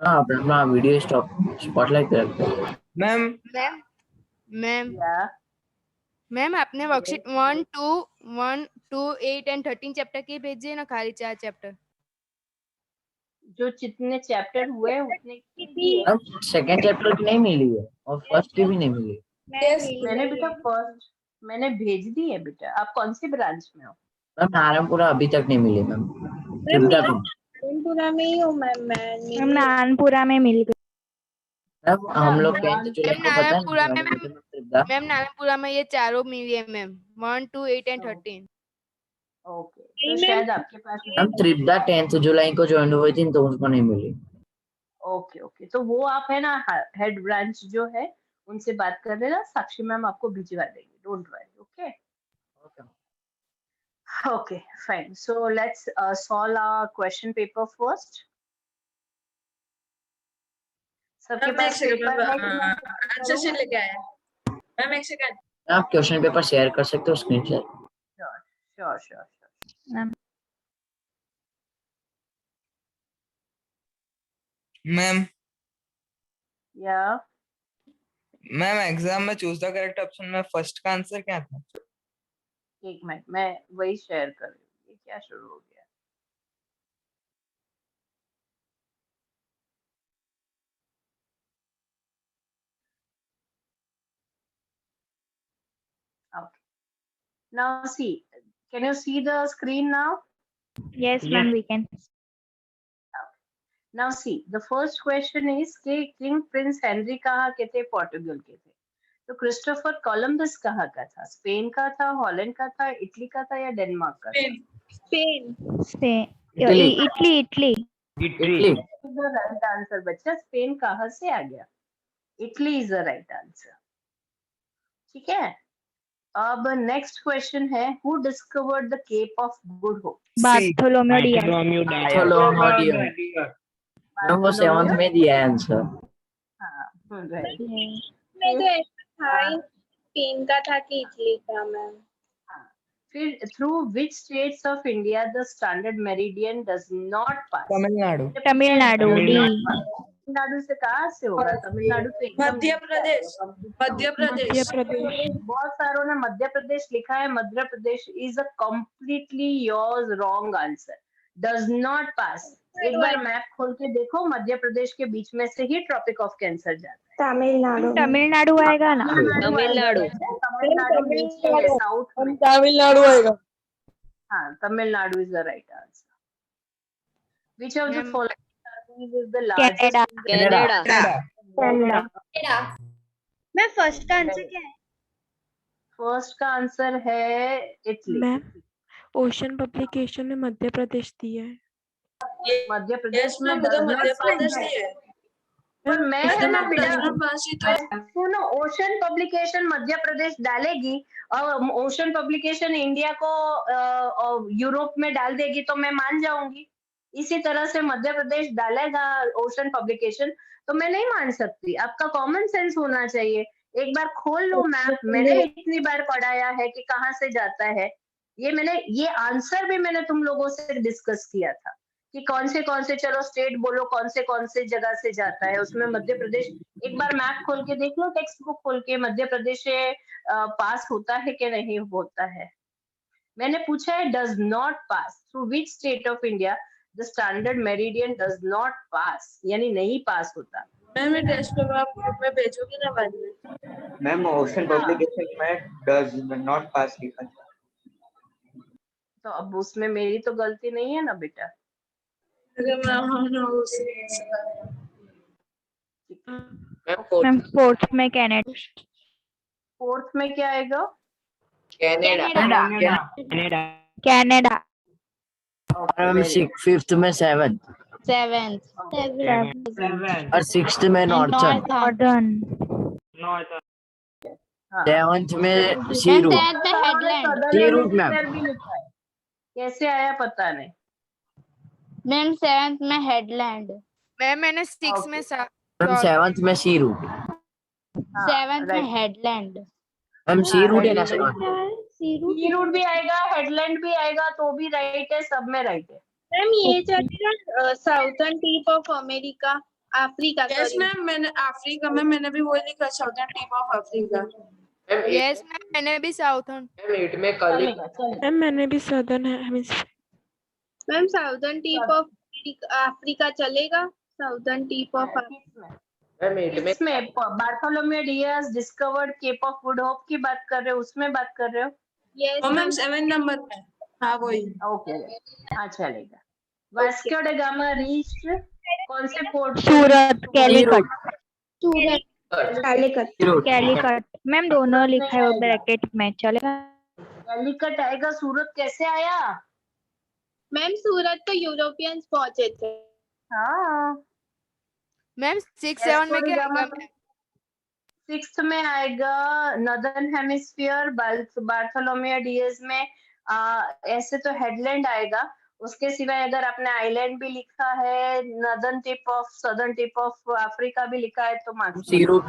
हाँ अपना video stop spotlight पे रखते हैं। मैम मैम मैम या मैम आपने वर्कशीट 1, 2, 8 एंड 13 चैप्टर के भेजे ना, खाली 4 चैप्टर। जो जितने चैप्टर हुए उतने की दिए। अब सेकंड चैप्टर की नहीं मिली है और फर्स्ट की भी नहीं मिली। मैंने बेटा फर्स्ट मैंने भेज दी है बेटा। आप कौन सी ब्रांच में हो? मैम नारायणपुरा अभी तक नहीं मिली मैम। त्रिपुरा को नारायणपुरा में ही हूँ मैम। हम नारायणपुरा में मिल गए। मैम हम लोग 10th जुलाई मैम को पता है नारायणपुरा में ज्वाइन हुए मैम थे मैम त्रिपुरा। मैम नारायणपुरा में ये चारों मिली है मैम, 1, 2, 8 एंड 13। ओके, तो शायद आपके पास मैम त्रिपुरा 10th जुलाई को ज्वाइन हुई थी तो उनको नहीं मिली। ओके ओके, तो वो आप है ना हेड ब्रांच जो है उनसे बात कर लेना। साक्षी मैम आपको भिजवा देंगे, don't worry. Okay okay fine. So let's solve our question paper first. सबके पास पेपर है कि मैं आंसर शीट लेके आया मैम। एक सेकंड। आप क्वेश्चन पेपर शेयर कर सकते हो screen share. Sure sure sure. Ma'am या मैम एग्जाम में चूज द करेक्ट ऑप्शन में फर्स्ट का आंसर क्या था? एक मिनट, मैं वही शेयर कर रही हूँ। ये क्या शुरू हो गया? Okay. Now see, can you see the screen now? Yes, ma'am, we can. Now see, the first question is कि किंग प्रिंस हेनरी कहाँ के थे? पोर्टुगल के थे। तो क्रिस्टोफर कोलंबस कहाँ का था? स्पेन का था, हॉलैंड का था, इटली का था या डेनमार्क का था? Spain. Italy. Italy. Italy. The right answer बच्चा। स्पेन कहाँ से आ गया? Italy is the right answer। ठीक है। अब नेक्स्ट क्वेश्चन है, who discovered the Cape of Good Hope? Bartholomew Dias. Bartholomew Dias. Ma'am वो 7th में दिया है आंसर। हाँ राइट। मैं तो ऐसा था ही, स्पेन का था कि इटली का मैम। फिर through which states of India the standard meridian does not pass? Tamil Nadu. Tamil Nadu D. Tamil Nadu से कहाँ से होगा? तमिलनाडु तो एकदम मध्य प्रदेश। मध्य प्रदेश। बहुत सारों ने मध्य प्रदेश लिखा है। Madhya Pradesh is a completely yours wrong answer. Does not pass. एक बार मैप खोल के देखो, मध्य प्रदेश के बीच में से ही ट्रॉपिक ऑफ कैंसर जाता है। तमिलनाडु आएगा ना? तमिलनाडु नीचे है, साउथ में। तमिलनाडु आएगा। हाँ, Tamil Nadu is the right answer. Which of the following countries is the largest? Canada. मैं फर्स्ट का आंसर क्या है? फर्स्ट का आंसर है इटली। मैम ओशन पब्लिकेशन में मध्य प्रदेश दिया है। मध्य प्रदेश में मध्य प्रदेश नहीं है। पर मैं है ना बेटा, सुनो, ओशन पब्लिकेशन मध्य प्रदेश डालेगी और ओशन पब्लिकेशन इंडिया को यूरोप में डाल देगी तो मैं मान जाऊंगी। इसी तरह से मध्य प्रदेश डालेगा ओशन पब्लिकेशन तो मैं नहीं मान सकती। आपका कॉमन सेंस होना चाहिए। एक बार खोल लो मैप। मैंने इतनी बार पढ़ाया है कि कहाँ से जाता है। ये आंसर भी मैंने तुम लोगों से डिस्कस किया था कि कौन से चलो स्टेट बोलो, कौन से जगह से जाता है। उसमें मध्य प्रदेश, एक बार मैप खोल के देख लो, टेक्स्ट बुक खोल के, मध्य प्रदेश से पास होता है कि नहीं होता है। मैंने पूछा है does not pass. Through which state of India the standard meridian does not पास, यानी नहीं पास होता। मैं टेस्ट पेपर आप ग्रुप में भेजोगी ना बाद में? मैम ओशन पब्लिकेशन में डज नॉट पास लिखा था। तो अब उसमें मेरी तो गलती नहीं है ना बेटा। मैम फोर्थ में कनाडा। फोर्थ में क्या आएगा? कनाडा। फिफ्थ में 7th और 6th में नॉर्थर्न। 7th में सी रूट। सी रूट मैम। कैसे आया पता नहीं। मैम 7th में हेडलैंड। मैम मैंने 6 में मैम 7th में सी रूट। 7th में हेडलैंड। मैम सी रूट है ना? सी रूट भी आएगा, हेडलैंड भी आएगा तो भी राइट है, सब में राइट है। मैम ये चलेगा southern tip of America? Africa yes sorry ma'am, मैंने अफ्रीका में मैंने भी वही लिखा, southern tip of Africa. Ma'am yes ma'am मैंने भी साउथर्न। मैम 8 में कल चलेगा चलेगा। मैम मैंने भी southern hemisphere. Ma'am southern tip of Africa चलेगा, साउदर्न टिप ऑफ किसमें मैम 8 में किसमें Bartholomew Dias discovered Cape of Good Hope की बात कर रहे हो, उसमें बात कर रहे हो? यस ओ मैम मैम 7 नंबर में। हाँ वही। ओके हाँ चलेगा। वास्को ड गामा रीच्ड कौन से पोर्ट को? सूरत, कैलिकट, सूरत कालीकट। कैलिकट। मैम दोनों लिखा है वो ब्रैकेट में, चलेगा? कैलिकट आएगा, सूरत कैसे आया? मैम सूरत तो यूरोपियंस पहुंचे थे। हाँ मैम 6 7 में क्या आएगा मैम? 6th में आएगा नॉर्दर्न हेमिस्फीयर। बार्थोलोमेव डियाज में ऐसे तो हेडलैंड आएगा, उसके सिवाय अगर आपने आइलैंड भी लिखा है, northern tip of southern tip of Africa भी लिखा है तो मार्क्स। सी रूट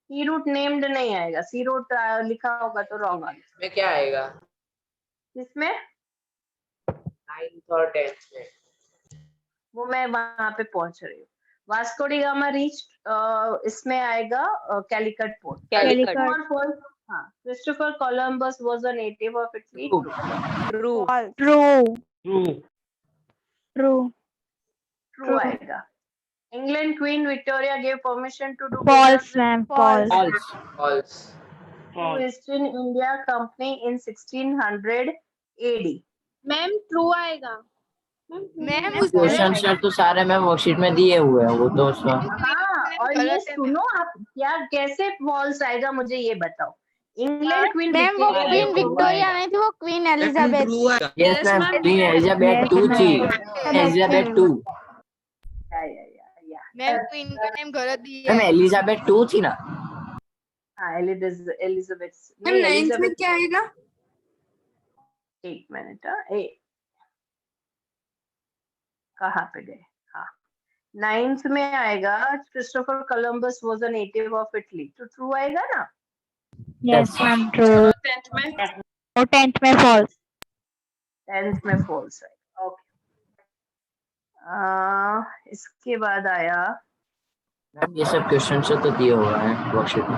सी रूट नेम्ड नहीं आएगा, सी रूट लिखा होगा तो रॉन्ग आएगा। में क्या आएगा? किसमें? 9th और 10th में। वो मैं वहां पे पहुंच रही हूँ। वास्को डी गामा रीच इसमें आएगा कैलिकट पोर्ट। कैलिकट। हाँ, Christopher Columbus was a native of Italy. True true आएगा। England Queen Victoria gave permission to do false ma'am, false. False to East India Company in 1600 AD. Ma'am true आएगा। Ma'am question उसमें तो सारे ma'am worksheet में दिए हुए हैं वो तो उसका। हाँ, और ये सुनो आप क्या कैसे फॉल्स आएगा मुझे ये बताओ। इंग्लैंड क्वीन मैम वो क्वीन विक्टोरिया नहीं थी, वो queen Elizabeth. Yes ma'am queen Elizabeth 2 थी। एलिजाबेथ 2 मैम क्वीन का नेम गलत दिया मैम है। एलिजाबेथ 2 थी ना? हाँ एलिजाबेथ मैम नहीं, 9th में एलिजाबेथ क्या आएगा? एक मिनट कहाँ पे गए? हाँ 9th में आएगा Christopher Columbus was a native of Italy, तो ट्रू आएगा ना? Yes ma'am, true. 10th में। और 10th में फॉल्स। 10th में फॉल्स आएगा। ओके इसके बाद आया मैम ये सब क्वेश्चन से तो दिए हुए हैं वर्कशीट में।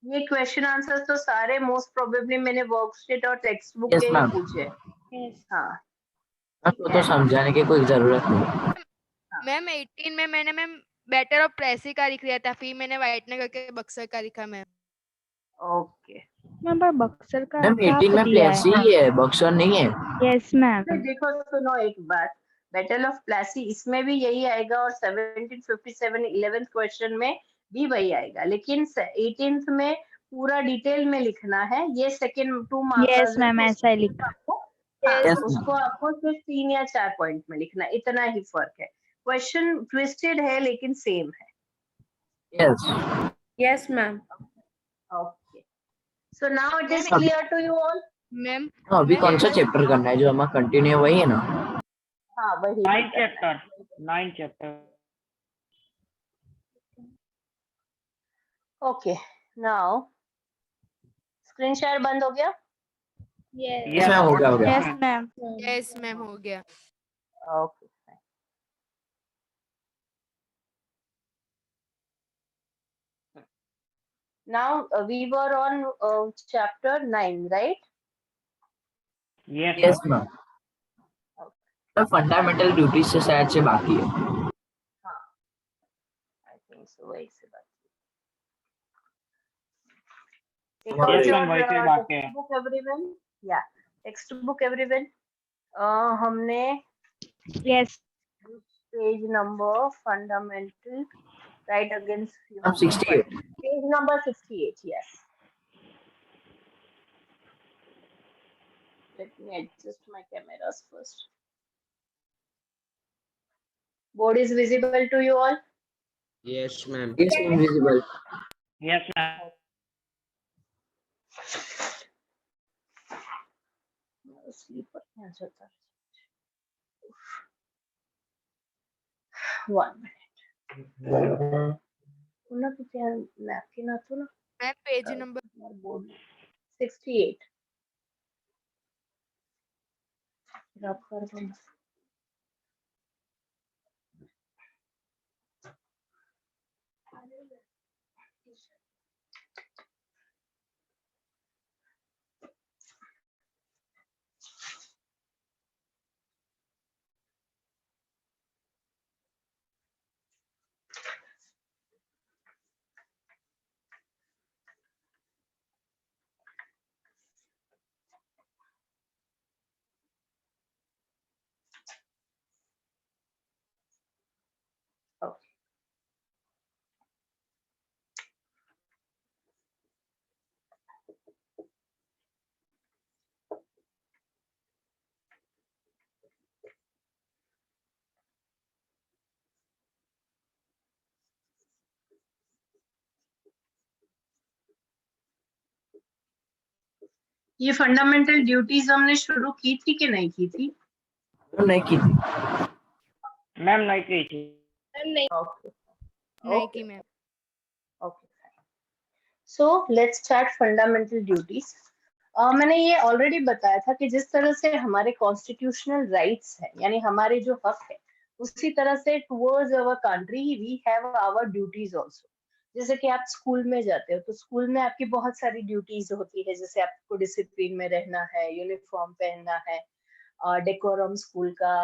ये क्वेश्चन आंसर तो सारे मोस्ट प्रोबेबली मैंने वर्कशीट और टेक्स्ट बुक Yes, के ही ma'am. पूछे। हाँ मैम तो समझाने की कोई जरूरत नहीं। मैम 18 में मैंने मैम बेटर ऑफ प्लेसी का लिख लिया था, फिर मैंने व्हाइटनर करके बक्सर का लिखा मैम। ओके मैम पर बक्सर का मैम 18 में प्लेसी ही है, बक्सर नहीं है। Yes ma'am. देखो सुनो एक बात, बैटल ऑफ प्लेसी इसमें भी यही आएगा और 1757 11th क्वेश्चन में भी वही आएगा, लेकिन 18th में पूरा डिटेल में लिखना है। ये सेकंड 2 मार्क्स यस मैम, ऐसा ही लिखा। Yes, उसको आपको सिर्फ 3 या 4 पॉइंट में लिखना, इतना ही फर्क है। क्वेश्चन ट्विस्टेड है लेकिन सेम है। Yes yes ma'am. Okay so now it is clear to you all. Ma'am अभी कौन सा चैप्टर करना है जो हमारा कंटिन्यू वही है ना? हाँ वही 9 chapter. Okay now screen share बंद हो गया? यस मैम हो गया। Yes ma'am. यस मैम हो गया। Okay now we were on chapter 9 right? Yes ma'am. Fundamental duty से शायद से बाकी है। I think so वही से बात। Textbook everyone? Yeah, textbook everyone. हमने yes page number fundamental right against 68 page number 68. Yes. Let me adjust my cameras first. Board is visible to you all? Yes, ma'am. Yes, invisible. Yes, ma'am. Sleeper. One minute. पुन्हा किती napkin आतो ना? Ma'am page number Board 68. रब कर दो। ये fundamental duties हमने शुरू की थी कि नहीं की थी? नहीं की थी मैम नहीं की थी। मैम नहीं। ओके नहीं की ma'am. Okay, so let's start fundamental duties. मैंने ये ऑलरेडी बताया था कि जिस तरह से हमारे कॉन्स्टिट्यूशनल राइट्स हैं, यानी हमारे जो हक है, उसी तरह से towards our country we have our duties also. जैसे कि आप स्कूल में जाते हो तो स्कूल में आपकी बहुत सारी ड्यूटीज होती है, जैसे आपको डिसिप्लिन में रहना है, यूनिफॉर्म पहनना है, डेकोरम स्कूल का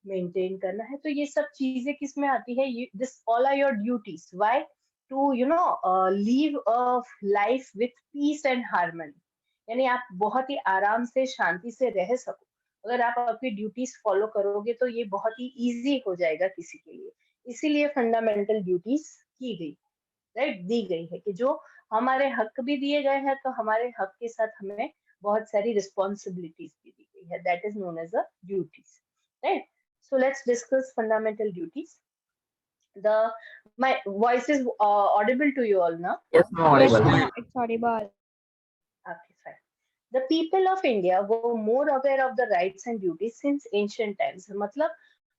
मेंटेन करना है। तो ये सब चीजें किस में आती है? This all are your duties. Why? To live a life with peace and harmony, यानी आप बहुत ही आराम से शांति से रह सको। अगर आप अपनी ड्यूटीज फॉलो करोगे तो ये बहुत ही इजी हो जाएगा किसी के लिए। इसीलिए फंडामेंटल ड्यूटीज की गई, राइट, दी गई है कि जो हमारे हक भी दिए गए हैं, तो हमारे हक के साथ हमें बहुत सारी रिस्पॉन्सिबिलिटीज भी दी गई है, that is known as a duties, right. So let's discuss fundamental duties. The my voice is audible to you all now? yes no Yes, audible ma'am. It's audible. Okay, fine. The people of India were more aware of the rights and duties since ancient times. मतलब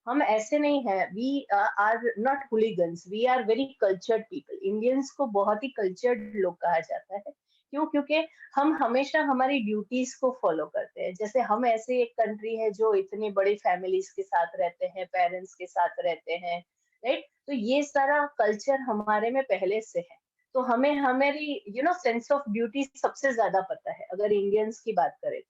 हम ऐसे नहीं हैं, we are not hooligans, we are very cultured people. Indians को बहुत ही cultured लोग कहा जाता है। क्यों? क्योंकि हम हमेशा हमारी ड्यूटीज को फॉलो करते हैं। जैसे हम ऐसे एक कंट्री है जो इतनी बड़ी फैमिलीज के साथ रहते हैं, पेरेंट्स के साथ रहते हैं, राइट। तो ये सारा कल्चर हमारे में पहले से है, तो हमें हमारी सेंस ऑफ ड्यूटी सबसे ज्यादा पता है अगर इंडियंस की बात करें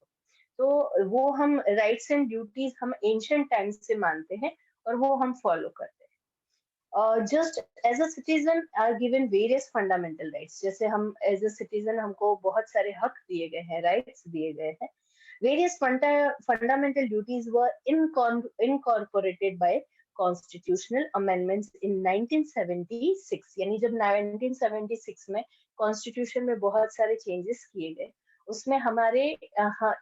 तो वो हम राइट्स एंड ड्यूटीज हम एंशिएंट टाइम्स से मानते हैं और वो हम फॉलो करते हैं। Just as a citizen are given various fundamental rights. जैसे हम एज अ सिटीजन हमको बहुत सारे हक दिए गए हैं, राइट्स दिए गए हैं। Various fundamental duties were incorporated by constitutional amendments in 1976, यानी जब 1976 में कॉन्स्टिट्यूशन में बहुत सारे चेंजेस किए गए, उसमें हमारे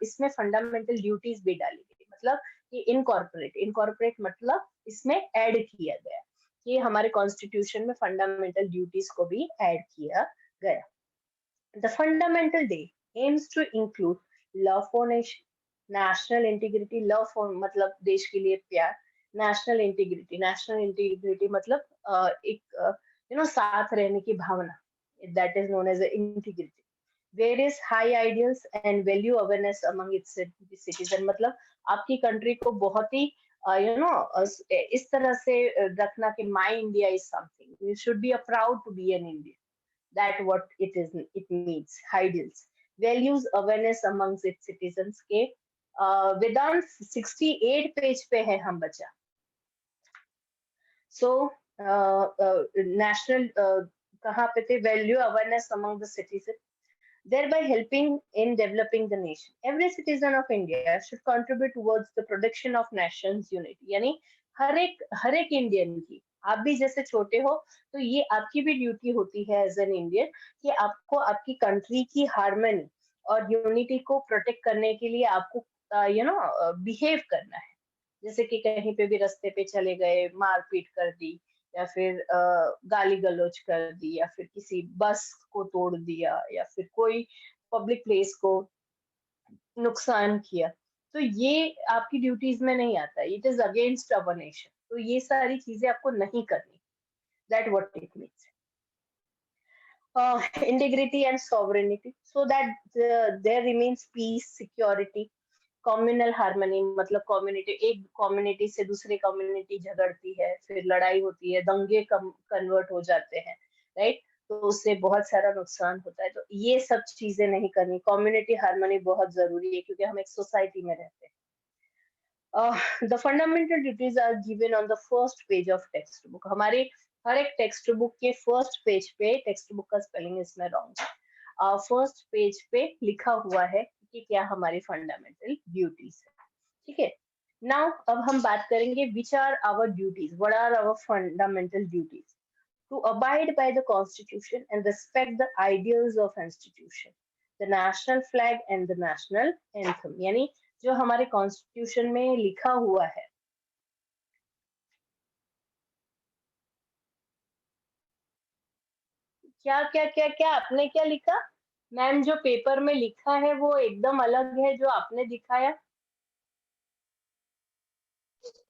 इसमें फंडामेंटल ड्यूटीज भी डाली गई। मतलब कि इनकॉर्पोरेट मतलब इसमें ऐड किया गया, कि हमारे कॉन्स्टिट्यूशन में फंडामेंटल ड्यूटीज को भी ऐड किया गया। The fundamental day aims to include love for nation, national integrity, love for मतलब देश के लिए प्यार, नेशनल इंटीग्रिटी मतलब एक साथ रहने की भावना, that is known as integrity. Various high ideals and value awareness among its citizen, मतलब आपकी कंट्री को बहुत ही इस तरह से रखना कि my India is something, you should be proud to be an Indian, that what it means. Ideals, values awareness among its citizens के वेदांत 68 पेज पे है हम बचा। सो नेशनल कहाँ पे थे? Value awareness among the citizen, thereby helping in developing the nation. Every citizen of India should contribute towards the protection of nation's unity. यानी हर एक इंडियन की, आप भी जैसे छोटे हो तो ये आपकी भी ड्यूटी होती है एज एन इंडियन कि आपको आपकी कंट्री की हार्मनी और यूनिटी को प्रोटेक्ट करने के लिए आपको बिहेव करना है। जैसे कि कहीं पे भी रास्ते पे चले गए, मारपीट कर दी, या फिर गाली गलौज कर दी, या फिर किसी बस को तोड़ दिया, या फिर कोई पब्लिक प्लेस को नुकसान किया, तो ये आपकी ड्यूटीज में नहीं आता, it is against our nation. तो ये सारी चीजें आपको नहीं करनी, that what it means. Integrity and sovereignty, so that there remains peace, security, communal harmony, मतलब कम्युनिटी, एक कम्युनिटी से दूसरे कम्युनिटी झगड़ती है, फिर लड़ाई होती है, दंगे कन्वर्ट हो जाते हैं, राइट, तो उससे बहुत सारा नुकसान होता है। तो ये सब चीजें नहीं करनी। कम्युनिटी हार्मनी बहुत जरूरी है क्योंकि हम एक सोसाइटी में रहते हैं। The fundamental duties are given on the first page of textbook. हमारे हर एक टेक्स्ट बुक के फर्स्ट पेज पे, टेक्स्ट बुक का स्पेलिंग इसमें रॉन्ग है, फर्स्ट पेज पे लिखा हुआ है कि क्या हमारी फंडामेंटल ड्यूटीज है, ठीक है। नाउ अब हम बात करेंगे which are our duties, what are our fundamental duties. To abide by the constitution and respect the ideals of institution, the national flag and the national anthem, यानी जो हमारे कॉन्स्टिट्यूशन में लिखा हुआ है, क्या क्या क्या क्या आपने क्या लिखा? मैम जो पेपर में लिखा है वो एकदम अलग है जो आपने दिखाया।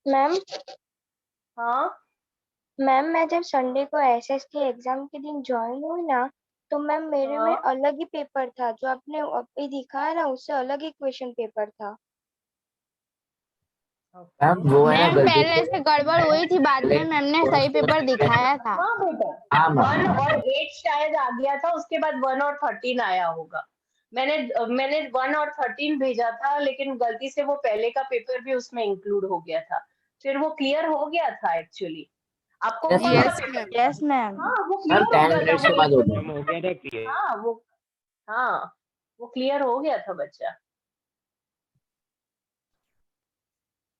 मैम हाँ मैम मैं जब संडे को एसएसटी एग्जाम के दिन ज्वाइन हुई ना, तो मैम मेरे में हाँ अलग ही पेपर था। जो आपने अभी दिखाया ना, उससे अलग ही क्वेश्चन पेपर था। मैम वो है ना मैम गलती पहले से गड़बड़ हुई थी, बाद में मैम ने सही पेपर दिखाया था। हाँ बेटा, हाँ मैम 1 और 8 शायद आ गया था, उसके बाद 1 और 13 आया होगा। मैंने 1 और 13 भेजा था, लेकिन गलती से वो पहले का पेपर भी उसमें इंक्लूड हो गया था। फिर वो क्लियर हो गया था एक्चुअली। आपको Yes, कौन ma'am. सा यस पेपर मैम। था? Yes ma'am. हाँ वो मैम क्लियर हो 10 गया था, मिनट वो के बाद हो एक गया। हो गया था क्लियर। हाँ वो क्लियर हो गया था बच्चा।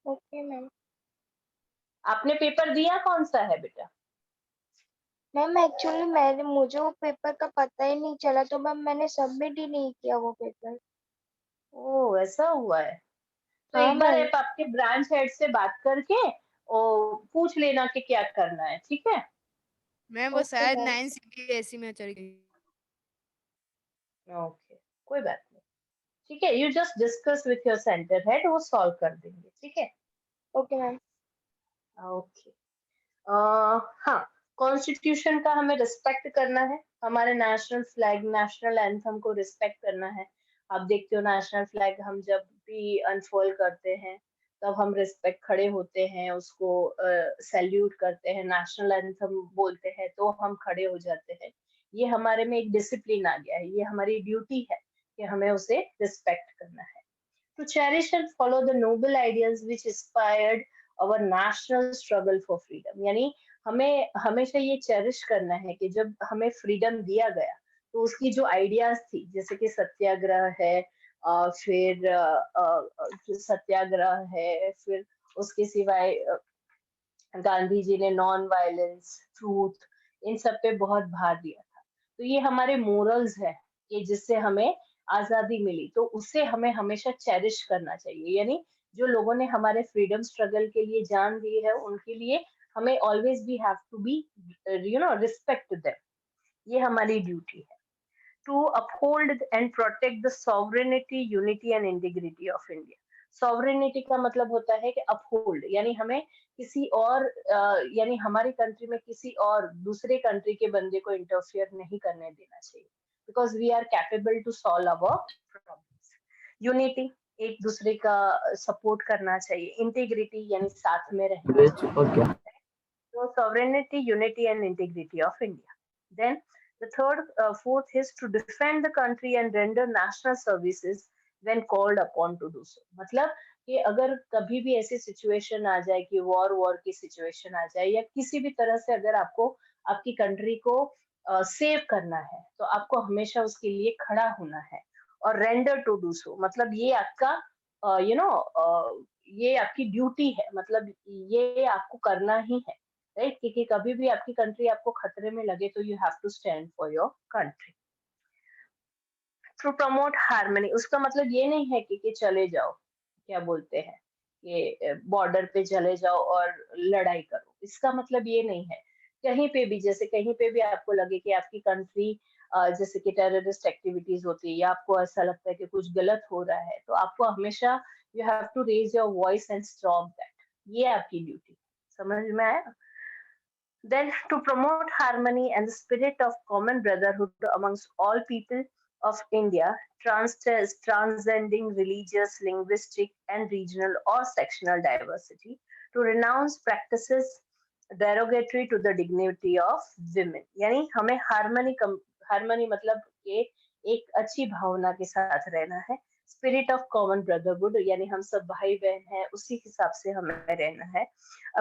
Okay ma'am. आपने पेपर दिया कौन सा है बेटा? मैम एक्चुअली मुझे वो पेपर का पता ही नहीं चला, तो मैम मैंने सबमिट ही नहीं किया वो पेपर। ओ ऐसा हुआ है। तो हाँ एक बार मैम। आप आपके ब्रांच हेड से बात करके पूछ लेना कि क्या करना है, ठीक है? मैम वो ओके शायद मैम। 9 CBSE में चली गई। ओके कोई बात नहीं, ठीक है। You just discuss with your centre head, वो सॉल्व कर देंगे, ठीक है? Okay ma'am. ओके। हाँ, कॉन्स्टिट्यूशन का हमें रिस्पेक्ट करना है, हमारे नेशनल फ्लैग नेशनल एंथम को रिस्पेक्ट करना है। आप देखते हो नेशनल फ्लैग हम जब भी अनफोल्ड करते हैं तब हम रिस्पेक्ट खड़े होते हैं, उसको सैल्यूट करते हैं, नेशनल एंथम बोलते हैं तो हम खड़े हो जाते हैं। ये हमारे में एक डिसिप्लिन आ गया है, ये हमारी ड्यूटी है कि हमें उसे रिस्पेक्ट करना है। To cherish and follow the noble ideas which inspired our national struggle for freedom, यानी हमें हमेशा ये चेरिश करना है कि जब हमें फ्रीडम दिया गया तो उसकी जो आइडियाज थी, जैसे कि सत्याग्रह है, फिर जो सत्याग्रह है, फिर उसके सिवाय गांधी जी ने नॉन वायलेंस, ट्रूथ, इन सब पे बहुत भार दिया था। तो ये हमारे मोरल्स है कि जिससे हमें आजादी मिली, तो उसे हमें हमेशा चेरिश करना चाहिए। यानी जो लोगों ने हमारे फ्रीडम स्ट्रगल के लिए जान दी है, उनके लिए हमें always be have to be respect them. ये हमारी ड्यूटी है। To uphold and protect the sovereignty, unity and integrity of India. Sovereignty का मतलब होता है कि uphold, यानी हमें किसी और यानी हमारी कंट्री में किसी और दूसरे कंट्री के बंदे को इंटरफियर नहीं करने देना चाहिए, because we are capable to solve our problems. Unity, एक दूसरे का सपोर्ट करना चाहिए। इंटीग्रिटी यानी साथ में रहना चाहिए। Okay So sovereignty, unity, and integrity of India. Then the fourth is to defend the country and render national services when called upon to do so. मतलब कि अगर कभी भी ऐसी सिचुएशन आ जाए कि वॉर की सिचुएशन आ जाए, या किसी भी तरह से अगर आपको आपकी कंट्री को सेव करना है, तो आपको हमेशा उसके लिए खड़ा होना है। और रेंडर टू डू सो मतलब ये आपका ये आपकी ड्यूटी है, मतलब ये आपको करना ही है, राइट? क्योंकि कभी भी आपकी कंट्री आपको खतरे में लगे तो you have to stand for your country. To promote harmony, उसका मतलब ये नहीं है कि चले जाओ, क्या बोलते हैं, कि बॉर्डर पे चले जाओ और लड़ाई करो, इसका मतलब ये नहीं है। कहीं पे भी, जैसे कहीं पे भी आपको लगे कि आपकी कंट्री जैसे कि टेररिस्ट एक्टिविटीज होती है, या आपको ऐसा लगता है कि कुछ गलत हो रहा है, तो आपको हमेशा you have to raise your voice and stop that. ये आपकी ड्यूटी। समझ में आया? Then, to promote harmony and the spirit of common brotherhood amongst all people of India, transcending religious, linguistic, and regional or sectional diversity, to renounce practices derogatory to the dignity of women. यानी हमें harmony मतलब कि एक अच्छी भावना के साथ रहना है। स्पिरिट ऑफ कॉमन ब्रदरहुड यानी हम सब भाई बहन हैं, उसी हिसाब से हमें रहना है।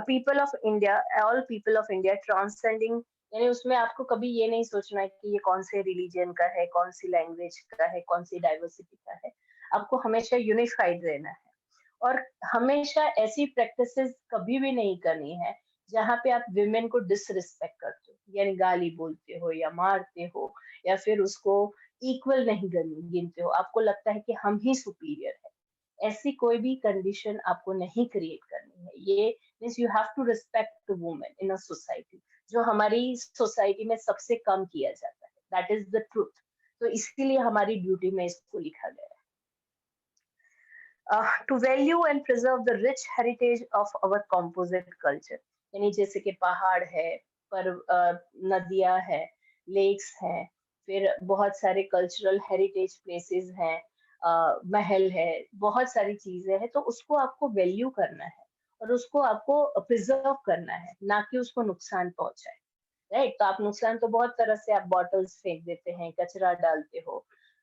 People of India, all people of India, transcending यानी उसमें आपको कभी ये नहीं सोचना है कि ये कौन से रिलीजन का है, कौन सी लैंग्वेज का है, कौन सी डाइवर्सिटी का है। आपको हमेशा यूनिफाइड रहना है, और हमेशा ऐसी प्रैक्टिसेस कभी भी नहीं करनी है जहाँ पे आप विमेन को डिसरिस्पेक्ट करते हो, यानी गाली बोलते हो या मारते हो, या फिर उसको इक्वल नहीं गिनते हो, आपको लगता है कि हम ही सुपीरियर है। ऐसी कोई भी कंडीशन आपको नहीं क्रिएट करनी है। ये means you have to respect women in a society, जो हमारी सोसाइटी में सबसे कम किया जाता है। That is the truth. तो इसीलिए हमारी ड्यूटी में इसको लिखा गया है। To value and preserve the rich heritage of our composite culture, यानी जैसे कि पहाड़ है, पर नदियां है, लेक्स हैं, फिर बहुत सारे कल्चरल हेरिटेज प्लेसेस हैं, महल है, बहुत सारी चीजें हैं, तो उसको आपको वैल्यू करना है और उसको आपको प्रिजर्व करना है, ना कि उसको नुकसान पहुंचाए। राइट, तो आप नुकसान तो बहुत तरह से, आप बॉटल्स फेंक देते हैं, कचरा डालते हो,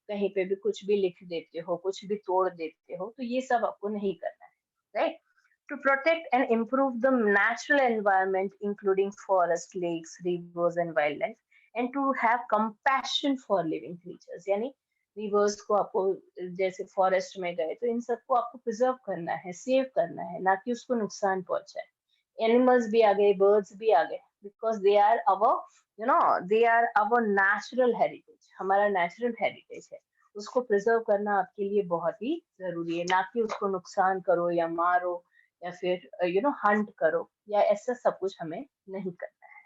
कहीं पे भी कुछ भी लिख देते हो, कुछ भी तोड़ देते हो, तो ये सब आपको नहीं करना है। Right, to protect and improve the natural environment, including forests, lakes, rivers, and wildlife, and to have compassion for living creatures. यानी रिवर्स को आपको, जैसे फॉरेस्ट में गए तो इन सबको आपको प्रिजर्व करना है, सेव करना है, ना कि उसको नुकसान पहुंचाए। एनिमल्स भी आ गए, बर्ड्स भी आ गए, because they are our, they are our natural heritage, हमारा नेचुरल हेरिटेज है, उसको प्रिजर्व करना आपके लिए बहुत ही जरूरी है, ना कि उसको नुकसान करो या मारो या फिर हंट करो, या ऐसा सब कुछ हमें नहीं करना है।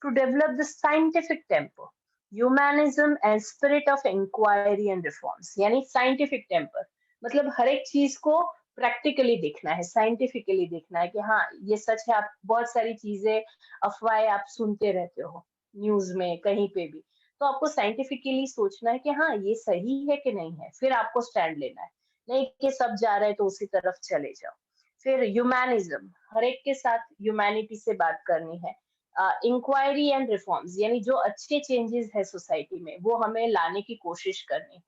To develop the scientific temper, humanism and spirit of inquiry and reforms, यानी साइंटिफिक टेम्पर मतलब हर एक चीज को प्रैक्टिकली देखना है, साइंटिफिकली देखना है कि हाँ ये सच है। आप बहुत सारी चीजें, अफवाहें आप सुनते रहते हो न्यूज में, कहीं पे भी, तो आपको साइंटिफिकली सोचना है कि हाँ ये सही है कि नहीं है, फिर आपको स्टैंड लेना है, नहीं कि सब जा रहे हैं तो उसी तरफ चले जाओ। फिर ह्यूमैनिज्म, हर एक के साथ ह्यूमैनिटी से बात करनी है। इंक्वायरी एंड रिफॉर्म्स, यानी जो अच्छे चेंजेस है सोसाइटी में वो हमें लाने की कोशिश करनी है।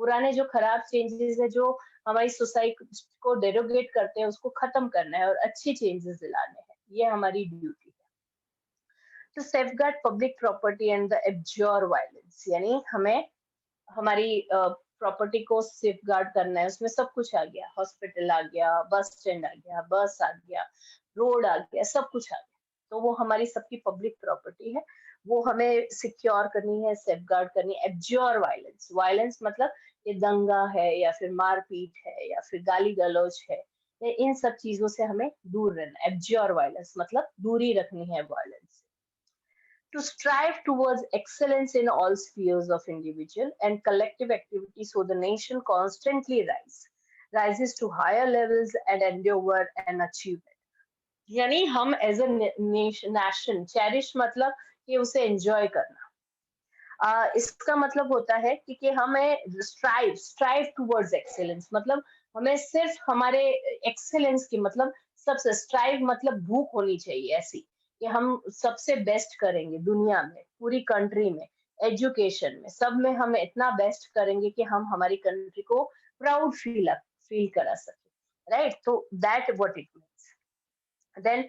पुराने जो खराब चेंजेस है, जो हमारी सोसाइटी को डेरोगेट करते हैं, उसको खत्म करना है और अच्छे चेंजेस लाने हैं, ये हमारी ड्यूटी है। To safeguard public property and the abjure violence, यानी हमें हमारी प्रॉपर्टी को सेफगार्ड करना है, उसमें सब कुछ आ गया, हॉस्पिटल आ गया, बस स्टैंड आ गया, बस आ गया, रोड आ गया, सब कुछ आ गया, तो वो हमारी सबकी पब्लिक प्रॉपर्टी है, वो हमें सिक्योर करनी है, सेफगार्ड करनी है। एब्जॉर वायलेंस, वायलेंस मतलब ये दंगा है या फिर मारपीट है या फिर गाली गलौज है, इन सब चीजों से हमें दूर रहना। एब्जॉर वायलेंस मतलब दूरी रखनी है वायलेंस से। To strive towards excellence in all spheres of individual and collective activity, so the nation constantly rises to higher levels and endeavor and achievement. यानी हम एज अ नेशन, चेरिश मतलब कि उसे एंजॉय करना। इसका मतलब होता है कि हमें स्ट्राइव टूवर्ड्स एक्सेलेंस, मतलब हमें सिर्फ हमारे एक्सेलेंस की, मतलब सबसे, स्ट्राइव मतलब भूख होनी चाहिए ऐसी कि हम सबसे बेस्ट करेंगे दुनिया में, पूरी कंट्री में, एजुकेशन में, सब में हम इतना बेस्ट करेंगे कि हम हमारी कंट्री को प्राउड फील करा सके। राइट, तो that what it means. Then,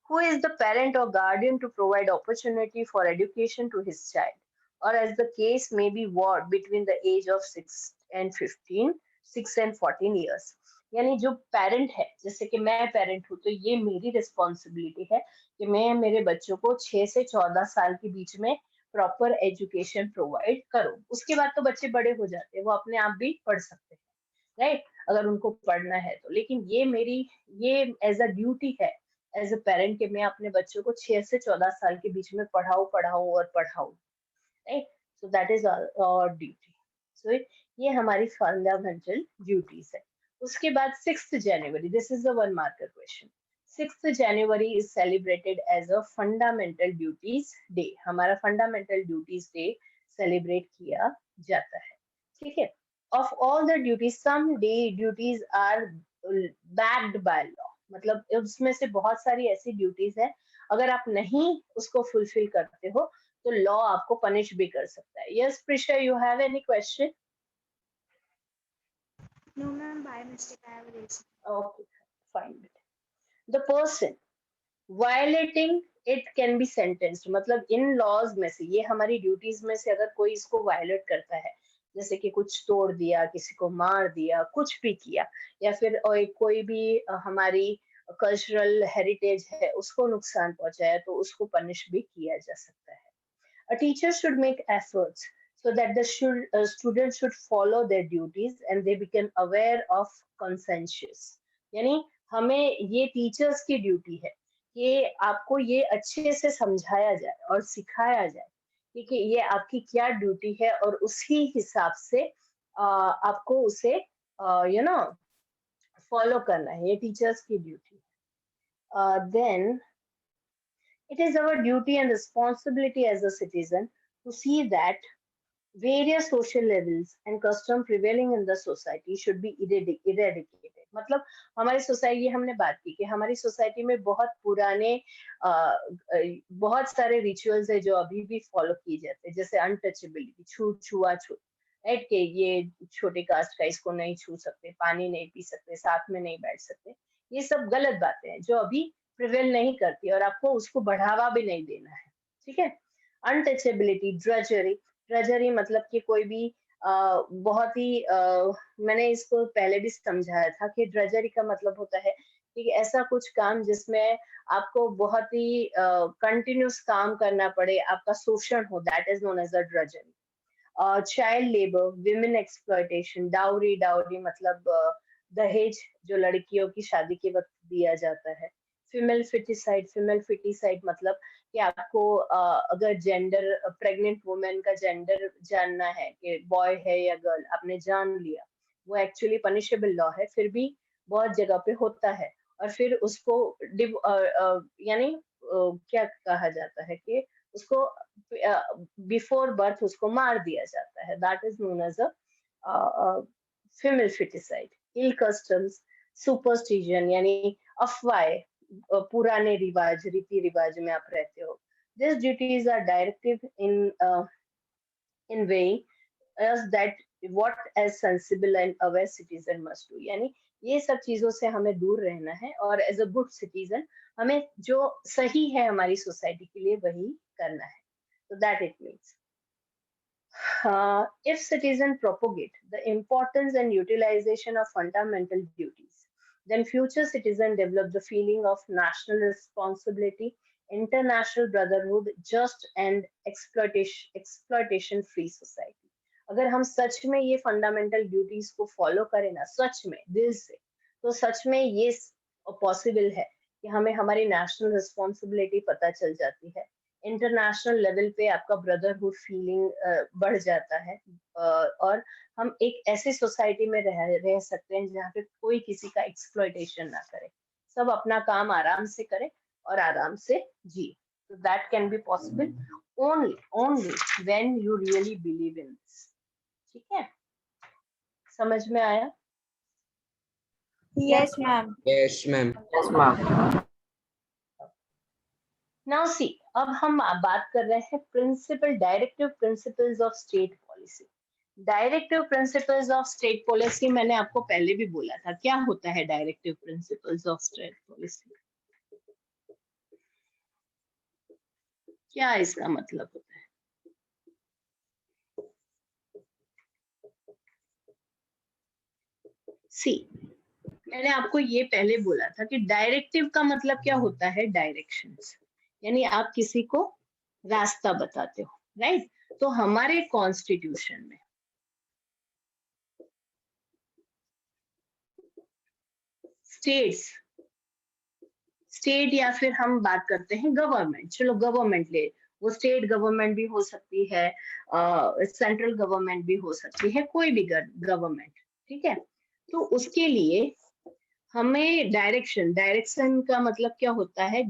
who is the parent or guardian to provide opportunity for education to his child, or as the case may be, what between the age of 6 and 14 years? यानी जो parent है, जैसे कि मैं parent हूँ, तो ये मेरी रिस्पॉन्सिबिलिटी है कि मैं मेरे बच्चों को 6 से 14 साल के बीच में प्रॉपर एजुकेशन प्रोवाइड करूँ। उसके बाद तो बच्चे बड़े हो जाते हैं, वो अपने आप भी पढ़ सकते हैं, राइट, अगर उनको पढ़ना है तो। लेकिन ये एज अ ड्यूटी है, एज अ पेरेंट, कि मैं अपने बच्चों को 6 से 14 साल के बीच में पढ़ाऊं, right. So that is our duty. So ये हमारी फंडामेंटल ड्यूटीज है। उसके बाद 6th January, this is the 1 marker question. 6th January is celebrated as a fundamental duties day. हमारा फंडामेंटल ड्यूटीज डे सेलिब्रेट किया जाता है, ठीक है। Of all the duties, some day duties are backed by law, मतलब उसमें से बहुत सारी ऐसी ड्यूटीज है, अगर आप नहीं उसको फुलफिल करते हो तो लॉ आपको पनिश भी कर सकता है। Yes Prisha, you have any question? No, ma'am. By mistake, I have raised. Okay, fine. The person violating it can be sentenced, मतलब इन लॉज में से, ये हमारी ड्यूटीज में से अगर कोई इसको वायलेट करता है, जैसे कि कुछ तोड़ दिया, किसी को मार दिया, कुछ भी किया, या फिर कोई भी हमारी कल्चरल हेरिटेज है उसको नुकसान पहुंचाया, तो उसको पनिश भी किया जा सकता है। A teacher should make efforts so that the students should follow their duties and they become aware of conscientious. यानी हमें, ये टीचर्स की ड्यूटी है कि आपको ये अच्छे से समझाया जाए और सिखाया जाए ठीक है, ये आपकी क्या ड्यूटी है और उसी हिसाब से आपको उसे फॉलो करना है, ये टीचर्स की duty. Then it is our duty and responsibility as a citizen to see that various social levels and custom prevailing in the society should be eradicated। मतलब हमारी सोसाइटी, हमने बात की कि हमारी सोसाइटी में बहुत पुराने बहुत सारे रिचुअल्स है जो अभी भी फॉलो किए जाते हैं, जैसे अनटचेबिलिटी, छुआछूत, राइट, के ये छोटे कास्ट का इसको नहीं छू सकते, पानी नहीं पी सकते, साथ में नहीं बैठ सकते, ये सब गलत बातें हैं जो अभी प्रिवेल नहीं करती और आपको उसको बढ़ावा भी नहीं देना है, ठीक है। अनटचेबिलिटी, ड्रजरी मतलब कि कोई भी बहुत ही मैंने इसको पहले भी समझाया था कि ड्रजरी का मतलब होता है कि ऐसा कुछ काम जिसमें आपको बहुत ही कंटिन्यूस काम करना पड़े, आपका शोषण हो, that is known as a drudgery. Child labour, women exploitation, dowry मतलब दहेज जो लड़कियों की शादी के वक्त दिया जाता है। फीमेल फिटिसाइड मतलब कि आपको अगर जेंडर, प्रेग्नेंट वुमेन का जेंडर जानना है कि बॉय है या गर्ल, आपने जान लिया, वो एक्चुअली पनिशेबल लॉ है, फिर भी बहुत जगह पे होता है, और फिर उसको यानी क्या कहा जाता है कि उसको बिफोर बर्थ उसको मार दिया जाता है, that is known as a female foeticide. Ill customs, superstition यानी अफवाह, पुराने रिवाज, रीति रिवाज में आप रहते हो। This duties are directive in weighing as that what as sensible and aware citizen must do, यानी ये सब चीजों से हमें दूर रहना है और एज अ गुड सिटीजन हमें जो सही है हमारी सोसाइटी के लिए वही करना है। So that it means if citizens propagate the importance and utilization of fundamental duties, then future citizens develop the feeling of national responsibility, international brotherhood, just and exploitation free society। अगर हम सच में ये fundamental duties को follow करें ना, सच में दिल से, तो सच में ये पॉसिबल है कि हमें हमारी नेशनल रिस्पॉन्सिबिलिटी पता चल जाती है, इंटरनेशनल लेवल पे आपका ब्रदरहुड फीलिंग बढ़ जाता है, और हम एक ऐसी सोसाइटी में रह सकते हैं जहाँ पे कोई किसी का एक्सप्लॉयटेशन ना करे, सब अपना काम आराम से करे और आराम से जी। So that can be possible only when you really believe in this। ठीक है, समझ में आया? Yes, ma'am. Yes, ma'am. Yes, ma'am. Now see, अब हम बात कर रहे हैं principle, directive principles of state policy. Directive principles of state policy मैंने आपको पहले भी बोला था, क्या होता है directive principles of state policy, क्या इसका मतलब होता है? सी, मैंने आपको ये पहले बोला था कि डायरेक्टिव का मतलब क्या होता है, डायरेक्शंस, यानी आप किसी को रास्ता बताते हो, राइट। तो हमारे कॉन्स्टिट्यूशन में स्टेट या फिर हम बात करते हैं गवर्नमेंट, चलो गवर्नमेंट ले, वो स्टेट गवर्नमेंट भी हो सकती है, सेंट्रल गवर्नमेंट भी हो सकती है, कोई भी गवर्नमेंट, ठीक है। तो उसके लिए हमें डायरेक्शन का मतलब क्या होता है,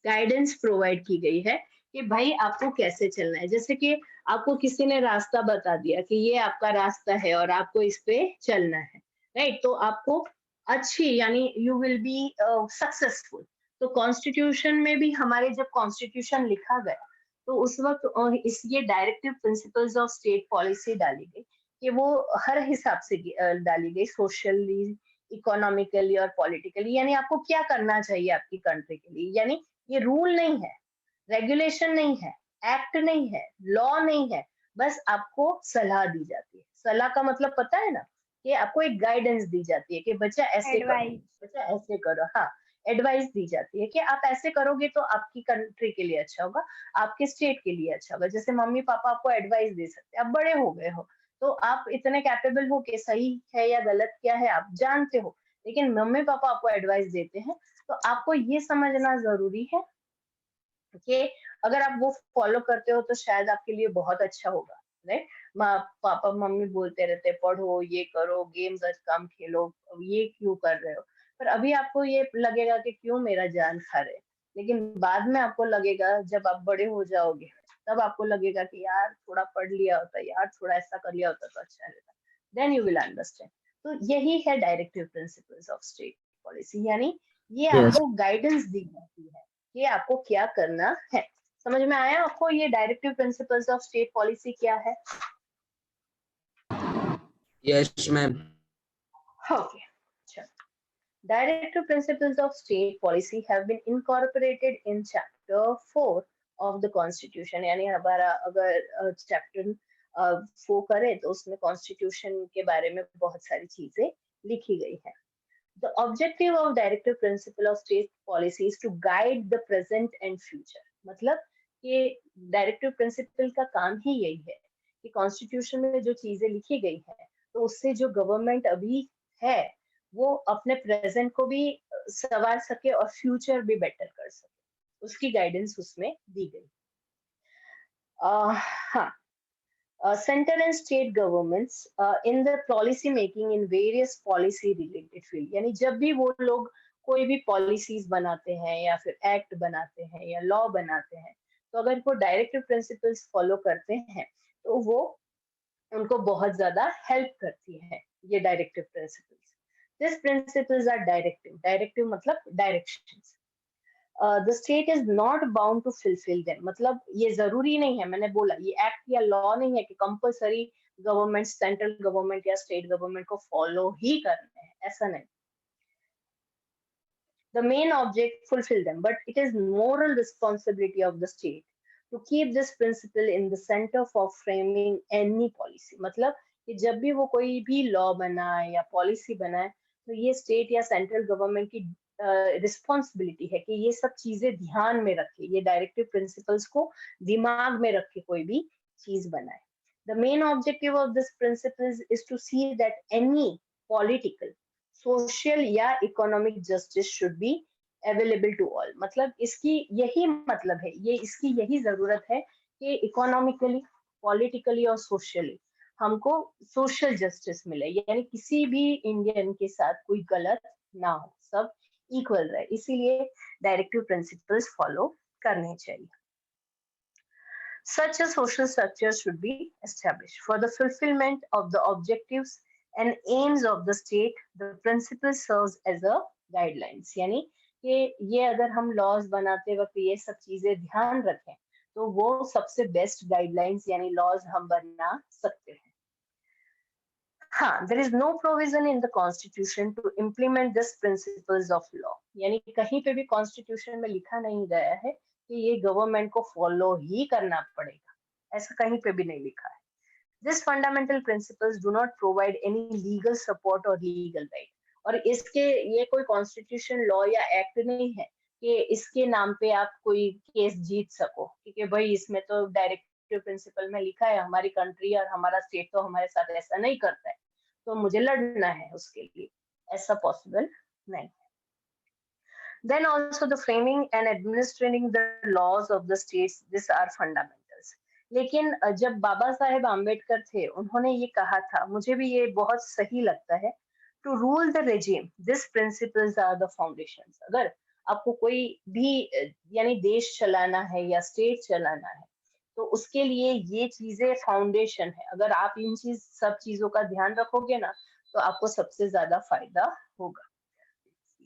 गाइडेंस प्रोवाइड की गई है कि भाई आपको कैसे चलना है। जैसे कि आपको किसी ने रास्ता बता दिया कि ये आपका रास्ता है और आपको इस पे चलना है, राइट, तो आपको अच्छी, यानी यू विल बी सक्सेसफुल। तो कॉन्स्टिट्यूशन में भी हमारे जब कॉन्स्टिट्यूशन लिखा गया तो उस वक्त इस ये directive principles of state policy डाली गई कि वो हर हिसाब से डाली गई, सोशली, इकोनॉमिकली और पॉलिटिकली, यानी आपको क्या करना चाहिए आपकी कंट्री के लिए। यानी ये रूल नहीं है, रेगुलेशन नहीं है, एक्ट नहीं है, लॉ नहीं है, बस आपको सलाह दी जाती है। सलाह का मतलब पता है ना, कि आपको एक गाइडेंस दी जाती है कि बच्चा ऐसे करो, बच्चा ऐसे करो, हाँ, एडवाइस दी जाती है कि आप ऐसे करोगे तो आपकी कंट्री के लिए अच्छा होगा, आपके स्टेट के लिए अच्छा होगा। जैसे मम्मी पापा आपको एडवाइस दे सकते हैं, आप बड़े हो गए हो तो आप इतने कैपेबल हो कि सही है या गलत क्या है आप जानते हो, लेकिन मम्मी पापा आपको एडवाइस देते हैं तो आपको ये समझना जरूरी है कि अगर आप वो फॉलो करते हो तो शायद आपके लिए बहुत अच्छा होगा, राइट? पापा मम्मी बोलते रहते पढ़ो, ये करो, गेम्स आज कम खेलो, ये क्यों कर रहे हो? पर अभी आपको ये लगेगा कि क्यों मेरा जान खा रहे हैं, लेकिन बाद में आपको लगेगा जब आप बड़े हो जाओगे तब आपको लगेगा कि यार थोड़ा पढ़ लिया होता, यार थोड़ा ऐसा कर लिया होता तो अच्छा रहता, देन यू विल अंडरस्टैंड। तो यही है directive principles of state policy, यानी ये Yes. आपको गाइडेंस दी जाती है कि आपको क्या करना है। समझ में आया आपको ये directive principles of state policy क्या है? Yes, ma'am. Okay. Directive principles of state policy have been incorporated in chapter 4 of the constitution, यानी हमारा अगर चैप्टर 4 करें तो उसमें कॉन्स्टिट्यूशन के बारे में बहुत सारी चीजें लिखी गई है। The objective of directive principle of state policy is to guide the present and future। मतलब कि डायरेक्टिव प्रिंसिपल का काम ही यही है कि कॉन्स्टिट्यूशन में जो चीजें लिखी गई है तो उससे जो गवर्नमेंट अभी है वो अपने प्रेजेंट को भी संवार सके और फ्यूचर भी बेटर कर सके, उसकी गाइडेंस उसमें दी गई। हाँ, central and state governments in the policy making in various policy related field, यानी जब भी वो लोग कोई भी पॉलिसीज बनाते हैं या फिर एक्ट बनाते हैं या लॉ बनाते हैं, तो अगर वो डायरेक्टिव प्रिंसिपल्स फॉलो करते हैं तो वो उनको बहुत ज्यादा हेल्प करती है ये directive principles. These principles are directive. Directive मतलब directions. The state is not bound to fulfill them. मतलब ये जरूरी नहीं है, मैंने बोला ये एक्ट या लॉ नहीं है कि कंपलसरी गवर्नमेंट, सेंट्रल गवर्नमेंट या स्टेट गवर्नमेंट को फॉलो ही करना है, ऐसा नहीं। The main object fulfill them, but it is moral responsibility of the state to keep this principle in the center for framing any policy। मतलब कि जब भी वो कोई भी लॉ बनाए या पॉलिसी बनाए तो ये स्टेट या सेंट्रल गवर्नमेंट की रिस्पॉन्सिबिलिटी है कि ये सब चीजें ध्यान में रखे, ये डायरेक्टिव प्रिंसिपल्स को दिमाग में रख के कोई भी चीज बनाए। The main objective of this principles is to see that any political, social या economic justice should be available to all. मतलब इसकी यही मतलब है, ये इसकी यही जरूरत है कि इकोनॉमिकली, पॉलिटिकली और सोशली हमको सोशल जस्टिस मिले, यानी किसी भी इंडियन के साथ कोई गलत ना हो, सब इक्वल रहे, इसीलिए डायरेक्टिव प्रिंसिपल्स फॉलो करने चाहिए। Such a social structure should be established for the fulfillment of the objectives and aims of the state. The principle serves as a guidelines, यानी कि ये अगर हम लॉज बनाते वक्त ये सब चीजें ध्यान रखें तो वो सबसे बेस्ट गाइडलाइंस यानी लॉज हम बना सकते हैं। हाँ, there is no provision in the constitution to implement this principles of law, यानी कहीं पे भी कॉन्स्टिट्यूशन में लिखा नहीं गया है कि ये गवर्नमेंट को फॉलो ही करना पड़ेगा, ऐसा कहीं पे भी नहीं लिखा है। These fundamental principles do not provide any legal support or legal right, और इसके ये कोई कॉन्स्टिट्यूशन लॉ या एक्ट नहीं है कि इसके नाम पे आप कोई केस जीत सको, क्योंकि भाई इसमें तो डायरेक्टिव प्रिंसिपल में लिखा है हमारी कंट्री और हमारा स्टेट तो हमारे साथ ऐसा नहीं करता है तो मुझे लड़ना है उसके लिए, ऐसा पॉसिबल नहीं है। Then also the framing and administering the laws of the states, these are fundamentals। लेकिन जब बाबा साहेब आम्बेडकर थे उन्होंने ये कहा था, मुझे भी ये बहुत सही लगता है, to rule the regime these principles are the foundations। अगर आपको कोई भी यानी देश चलाना है या स्टेट चलाना है तो उसके लिए ये चीजें फाउंडेशन है, अगर आप इन सब चीजों का ध्यान रखोगे ना तो आपको सबसे ज्यादा फायदा होगा।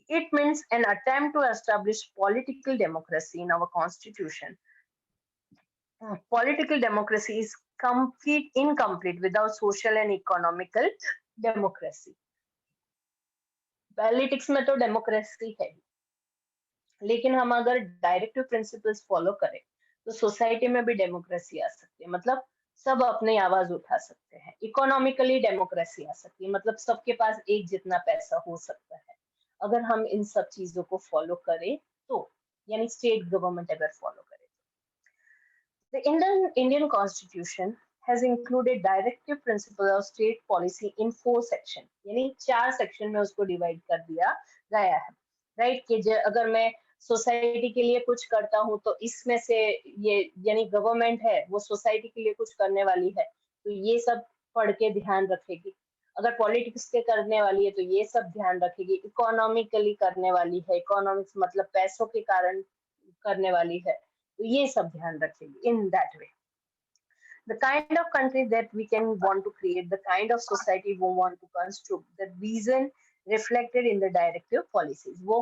It means an attempt to establish political democracy in our constitution. Political democracy is incomplete without social and economical democracy। Politics में तो डेमोक्रेसी है, लेकिन हम अगर डायरेक्टिव प्रिंसिपल्स फॉलो करें तो सोसाइटी में भी डेमोक्रेसी आ सकती है, मतलब सब अपनी आवाज उठा सकते हैं। इकोनॉमिकली डेमोक्रेसी आ सकती है, मतलब सबके पास एक जितना पैसा हो सकता है अगर हम इन सब चीजों को फॉलो करें तो, यानी स्टेट गवर्नमेंट अगर फॉलो करे। The Indian Constitution has included directive principle of state policy in 4 section, यानी 4 सेक्शन में उसको डिवाइड कर दिया गया है, राइट? कि अगर मैं सोसाइटी के लिए कुछ करता हूँ तो इसमें से ये यानी गवर्नमेंट है वो सोसाइटी के लिए कुछ करने वाली है, तो ये सब पढ़ के ध्यान रखेगी। अगर पॉलिटिक्स के करने वाली है तो ये सब ध्यान रखेगी। इकोनॉमिकली करने वाली है, इकोनॉमिक्स मतलब पैसों के कारण करने वाली है, तो ये सब ध्यान रखेगी in that way. The kind of country that we can want to create, the kind of society we want to construct, the reason reflected in the directive policies. वो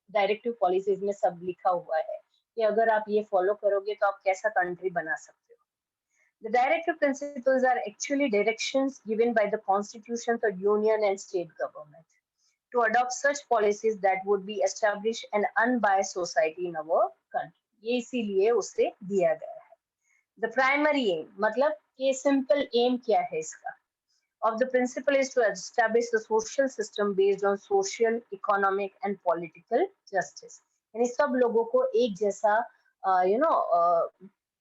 डायरेक्टिव पॉलिसीज में सब लिखा हुआ है कि अगर आप ये फॉलो करोगे तो आप कैसा कंट्री बना सकते हो। The directive principles are actually directions given by the constitutions of union and state government to adopt such policies that would be establish an unbiased society in our country. ये इसीलिए उसे दिया गया है। The primary aim मतलब कि simple aim क्या है इसका of the principle is to establish a social system based on social, economic and political justice. यानी सब लोगों को एक जैसा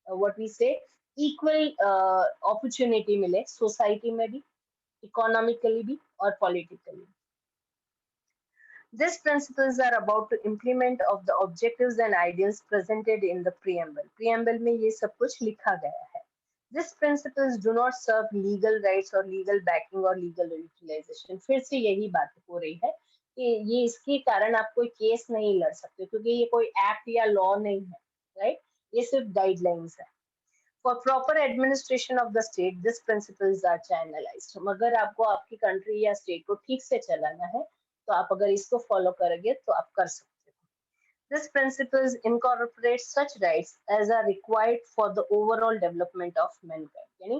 what we say equal opportunity मिले society में भी, economically भी और politically. These principles are about to implement of the objectives and ideals presented in the preamble. Preamble में ये सब कुछ लिखा गया है. These principles do not serve legal rights or legal backing or legal utilization. फिर से यही बात हो रही है कि ये इसके कारण आप कोई केस नहीं लड़ सकते क्योंकि ये कोई एक्ट या लॉ नहीं है, राइट? ये सिर्फ गाइडलाइंस है. For proper administration of the state, these principles are channelized. मगर आपको आपकी कंट्री या स्टेट को ठीक से चलाना है तो आप अगर इसको फॉलो करोगे तो आप कर सकते हो. These principles incorporate such rights as are required for the overall development of mankind. यानी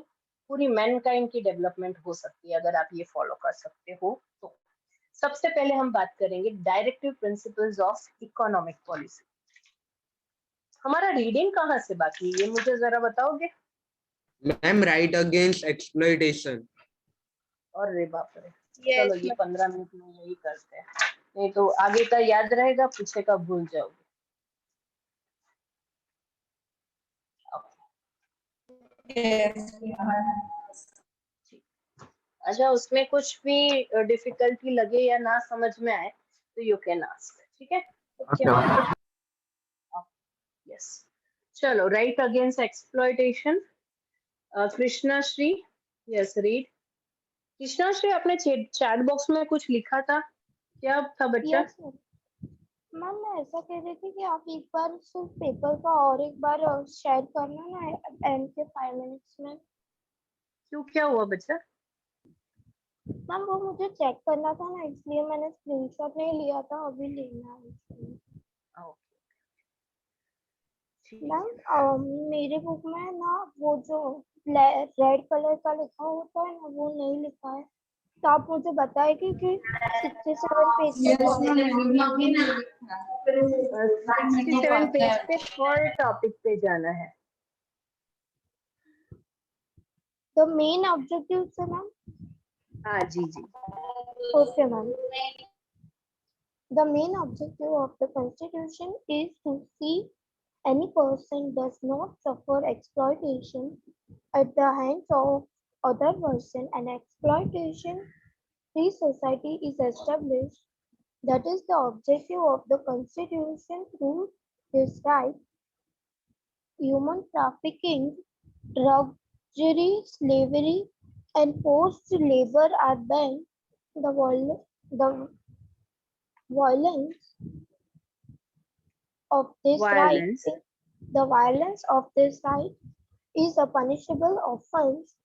पूरी mankind की डेवलपमेंट हो सकती है अगर आप ये फॉलो कर सकते हो तो. सबसे पहले हम बात करेंगे directive principles of economic policy. हमारा रीडिंग कहाँ से बाकी है ये मुझे जरा बताओगे? Ma'am right against exploitation. और रे बाप रे, चलो ये 15 मिनट में यही करते हैं, नहीं तो आगे का याद रहेगा, पीछे का भूल जाओगे. अच्छा, उसमें कुछ भी डिफिकल्टी लगे या ना समझ में आए तो यू कैन आस्क. ठीक है? यस, चलो. Right against exploitation. Krishna Shri, yes read. Krishna Shri, आपने चैट बॉक्स में कुछ लिखा था, क्या था बच्चा? मैम मैं ऐसा कह रही थी कि आप एक बार सिर्फ पेपर का और एक बार शेयर करना ना एंड के 5 मिनट्स में. क्यों, क्या हुआ बच्चा? मैम वो मुझे चेक करना था ना, इसलिए मैंने स्क्रीनशॉट नहीं लिया था, अभी लेना है. मैम मेरे बुक में ना वो जो रेड कलर का लिखा होता है ना वो नहीं लिखा है, तो आप मुझे बताएंगे कि 67 पेज पे फॉर टॉपिक पे जाना है. तो मेन ऑब्जेक्टिव से मैम. हाँ जी जी. Okay ma'am. The main objective of the Constitution is to see any person does not suffer exploitation at the hands of other person and exploitation-free society is established. That is the objective of the Constitution. Through this right, human trafficking, drudgery, slavery, and forced labor are banned. The violence of this right is a punishable offense.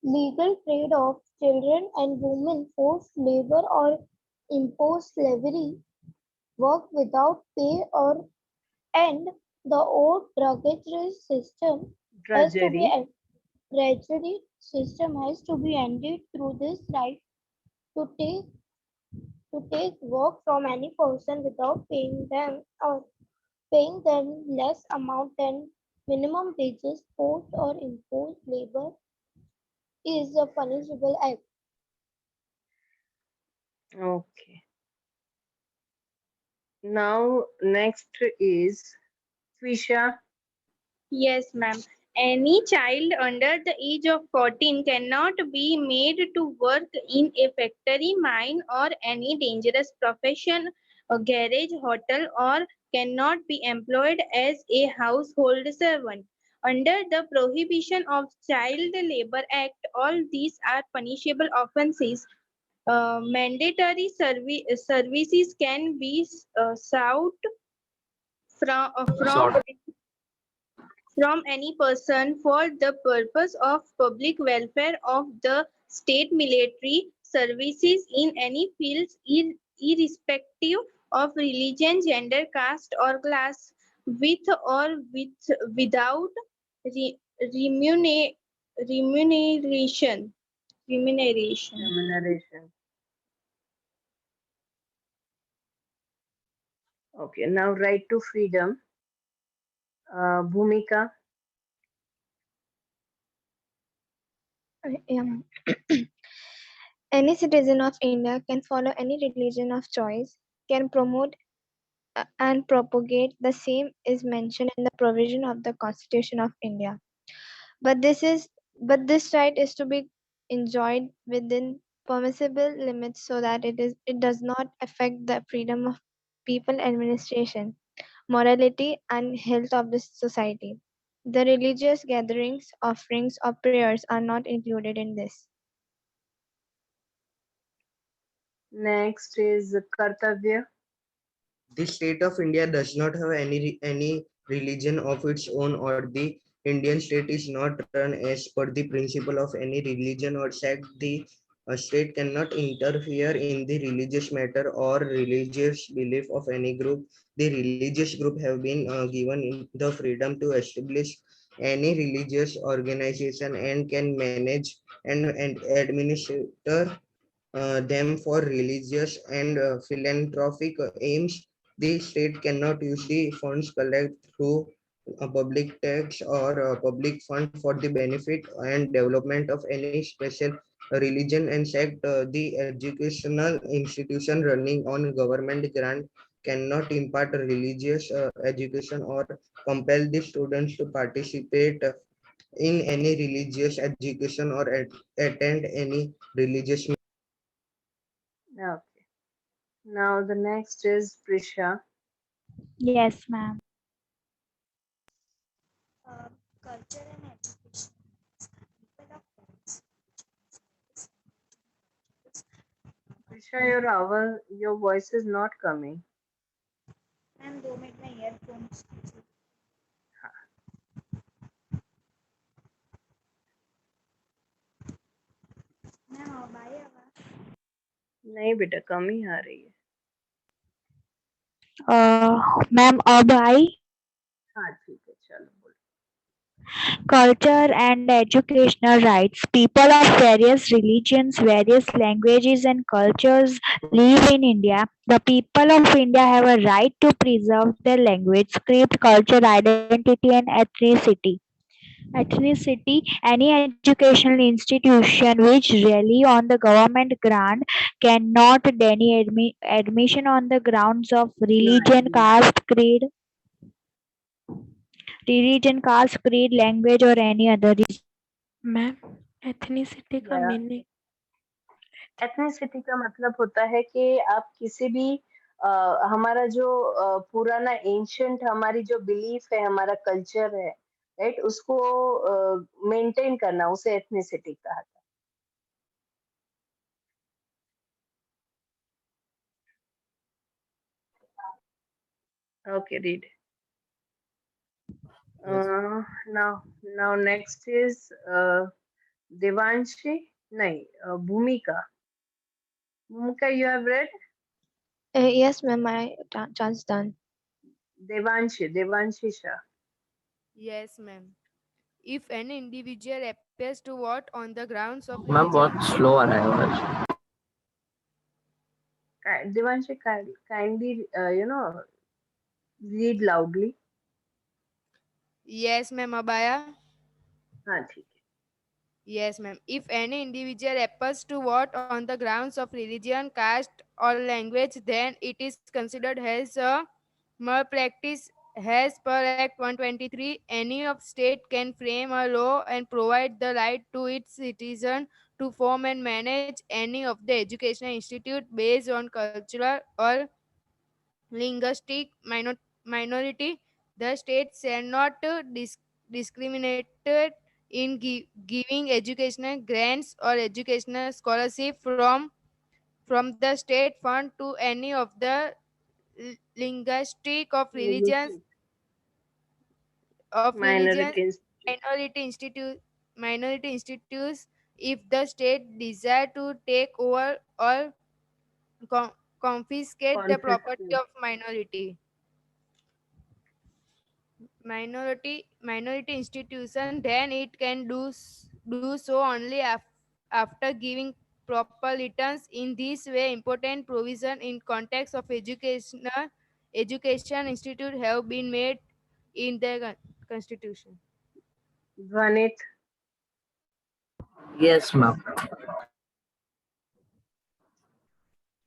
Legal trade of children and women, forced labor or imposed slavery, work without pay or end the old drudgery system has to be ended through this right to take work from any person without paying them or paying them less amount than minimum wages. Forced or imposed labor is a punishable act. Okay. Now next is Twisha. Yes, ma'am. Any child under the age of 14 cannot be made to work in a factory, mine, or any dangerous profession a garage, hotel, or cannot be employed as a household servant. Under the Prohibition of Child Labor Act, all these are punishable offences. Mandatory services can be sought Sort. from any person for the purpose of public welfare of the state military services in any fields irrespective of religion, gender, caste or class, with or without re, remune- remuneration. Remuneration. Okay, now right to freedom. Bhumika. Yeah. Any citizen of India can follow any religion of choice, can promote and propagate the same is mentioned in the provision of the Constitution of India. But this right is to be enjoyed within permissible limits so that it does not affect the freedom of people, administration, morality and health of the society. The religious gatherings, offerings or prayers are not included in this. Next is Kartavya. The state of India does not have any religion of its own, or the Indian state is not run as per the principle of any religion or sect. The state cannot interfere in the religious matter or religious belief of any group. The religious group have been given the freedom to establish any religious organization and can manage and administer them for religious and philanthropic aims. The state cannot use the funds collected through a public tax or a public fund for the benefit and development of any special religion and sect. The educational institution running on government grant cannot impart religious education or compel the students to participate in any religious education or attend any religious. Okay. Now the next is Prisha. Yes, ma'am. Culture and education. People of Prisha, your voice is not coming. Ma'am 2 minute में earphones ma'am अब आई आवाज नहीं बेटा, कम ही आ रही है. Ma'am अब आई हाँ ठीक है, चलो बोलो. culture and educational rights. People of various religions, various languages and cultures live in India. The people of India have a right to preserve their language, script, culture, identity and ethnicity. Any educational institution which rely on the government grant cannot deny admission on the grounds of religion, caste, creed, language or any other reason. Ma'am ethnicity का Yeah. Meaning ethnicity का मतलब होता है कि आप किसी भी हमारा जो पुराना एंशंट हमारी जो बिलीफ है, हमारा कल्चर है, राइट, उसको मेंटेन करना, उसे एथनिसिटी कहा जाता है. Okay, read. Now next is Devanshi. नहीं, Bhumika. Bhumika, you have read? Yes, ma'am, my chance done. Devanshi Shah. Yes, ma'am. If any individual appears to vote on the grounds of ma'am बहुत slow आ रहा है आवाज. Devanshi, kindly, read loudly. Yes, ma'am. Abaya. हाँ ठीक है. Yes, ma'am. If any individual appears to vote on the grounds of religion, caste, or language, then it is considered as a malpractice. As per Act 123, any of state can frame a law and provide the right to its citizen to form and manage any of the educational institute based on cultural or linguistic minority, the state shall not discriminate in giving educational grants or educational scholarship from the state fund to any of the linguistic of religions Minorities. minority institutes if the state desire to take over or confiscate the property Confiscate. of minority institution, then it can do so only after giving proper returns. In this way, important provision in context of education institute have been made in the constitution. Vanit. Yes, ma'am.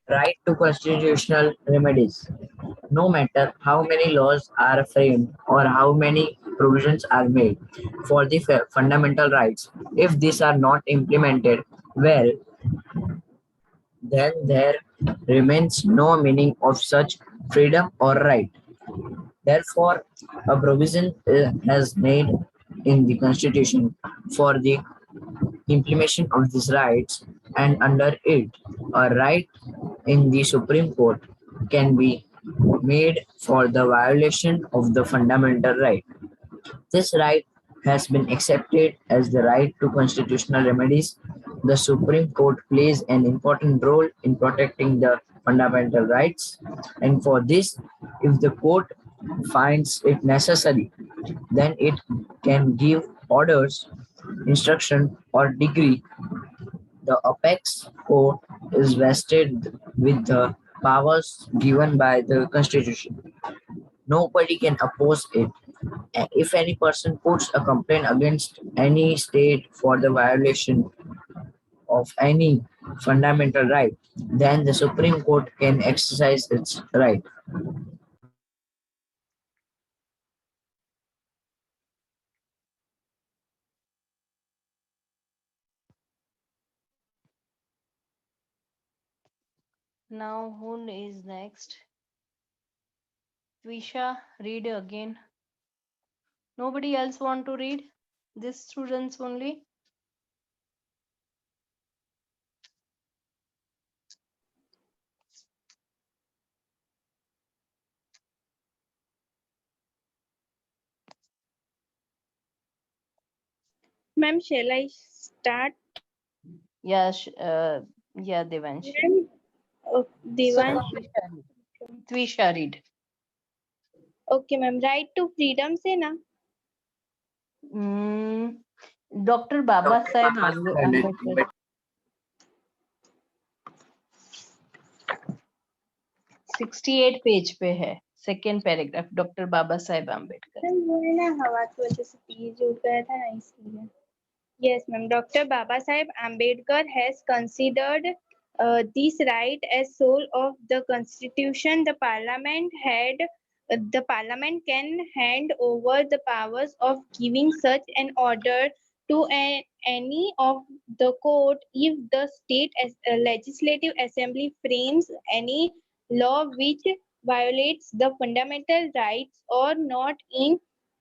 Right to constitutional remedies. No matter how many laws are framed or how many provisions are made for the fundamental rights, if these are not implemented well, then there remains no meaning of such freedom or right. Therefore, a provision has made in the Constitution for the implementation of these rights, and under it, a right in the Supreme Court can be made for the violation of the fundamental right. This right has been accepted as the right to constitutional remedies. The Supreme Court plays an important role in protecting the fundamental rights, and for this, if the court finds it necessary, then it can give orders, instruction, or decree. The apex court is vested with the powers given by the Constitution. Nobody can oppose it. If any person puts a complaint against any state for the violation of any fundamental right, then the Supreme Court can exercise its right. Now, who is next? Twisha, read again. Nobody else want to read? These students only? Ma'am, shall I start? Yeah, yeah, Devanshi. Ma'am, So, Devansh. Twisha, read. Okay, ma'am. Right to freedom से ना? Doctor Baba Saheb Ambedkar 68 page पे है second paragraph doctor Baba Saheb Ambedkar वो है ना हवा की वजह से पेज उड़ गया था ना इसलिए Yes, ma'am. Dr. Baba Sahib Ambedkar has considered this right as soul of the Constitution. The Parliament can hand over the powers of giving such an order to any of the court if the state legislative assembly frames any law which violates the fundamental rights or not in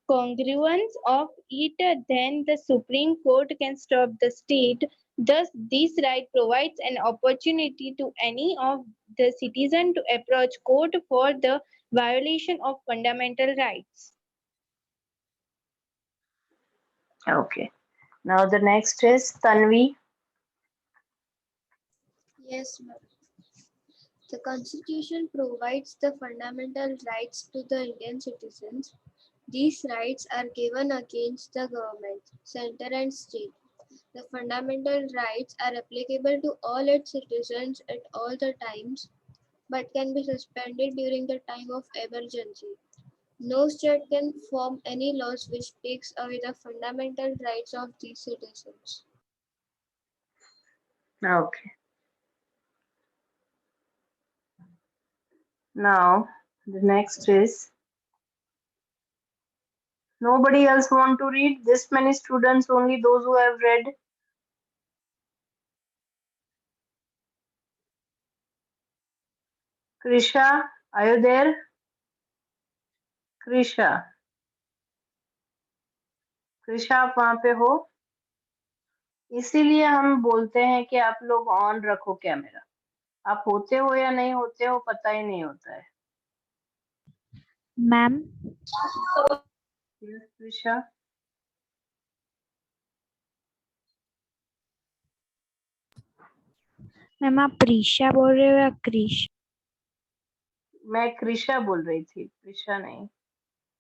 congruence of it, then the Supreme Court can stop the state. Thus, this right provides an opportunity to any of the citizen to approach court for the violation of fundamental rights. Okay. Now the next is Tanvi. Yes, ma'am. The Constitution provides the fundamental rights to the Indian citizens. These rights are given against the government, center and state. The fundamental rights are applicable to all its citizens at all the times, but can be suspended during the time of emergency. No state can form any laws which takes away the fundamental rights of these citizens. Okay. Now the next is nobody else want to read. This many students, only those who have read. Krisha, Are you there, Krisha? Krisha आप वहां पे हो? इसीलिए हम बोलते हैं कि आप लोग ऑन रखो कैमरा। आप होते हो या नहीं होते हो पता ही नहीं होता है। Ma'am yes Krisha. मैम आप प्रीशा बोल रहे हो या क्रिश? मैं कृषा बोल रही थी, कृषा नहीं।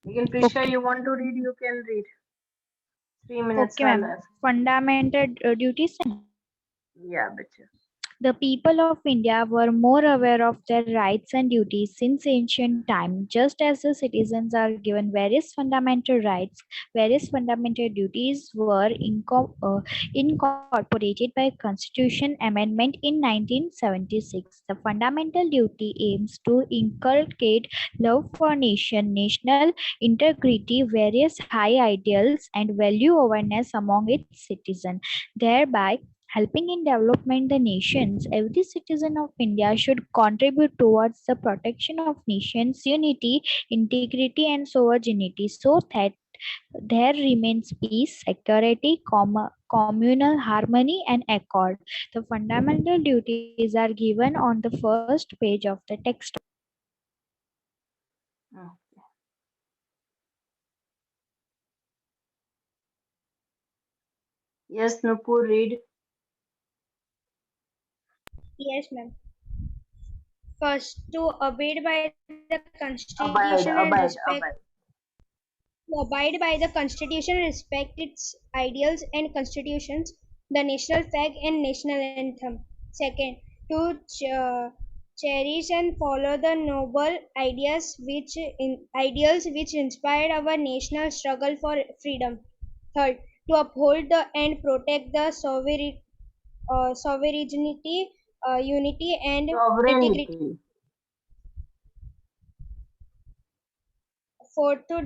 लेकिन Krisha you want to read, you can read. 3 minutes okay are ma'am, left. Fundamental duties. Yeah, बच्चे। The people of India were more aware of their rights and duties since ancient time. Just as the citizens are given various fundamental rights, various fundamental duties were incorporated by Constitution Amendment in 1976. The fundamental duty aims to inculcate love for nation, national integrity, various high ideals, and value awareness among its citizens, thereby helping in development the nations. Every citizen of India should contribute towards the protection of nation's unity, integrity, and sovereignty so that there remains peace, security, communal harmony, and accord. The fundamental duties are given on the first page of the text. Yes, Nupur, read. Yes, ma'am. First, to abide by the Constitution and Abide. abide by the Constitution, respect its ideals and constitutions, the national flag and national anthem. Second, to cherish and follow the noble ideals which inspired our national struggle for freedom. Third, to uphold and protect the sovereignty, unity, and integrity. Sovereignty. Fourth, to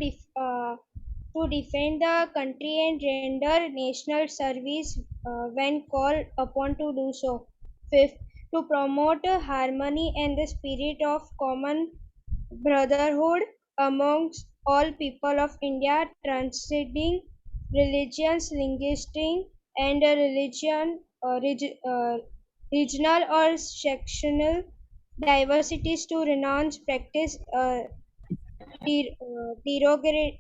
defend the country and render national service when called upon to do so. Fifth, to promote harmony and the spirit of common brotherhood amongst all people of India, transcending religions, linguistic, and regional or sectional diversities, to renounce practice derogatory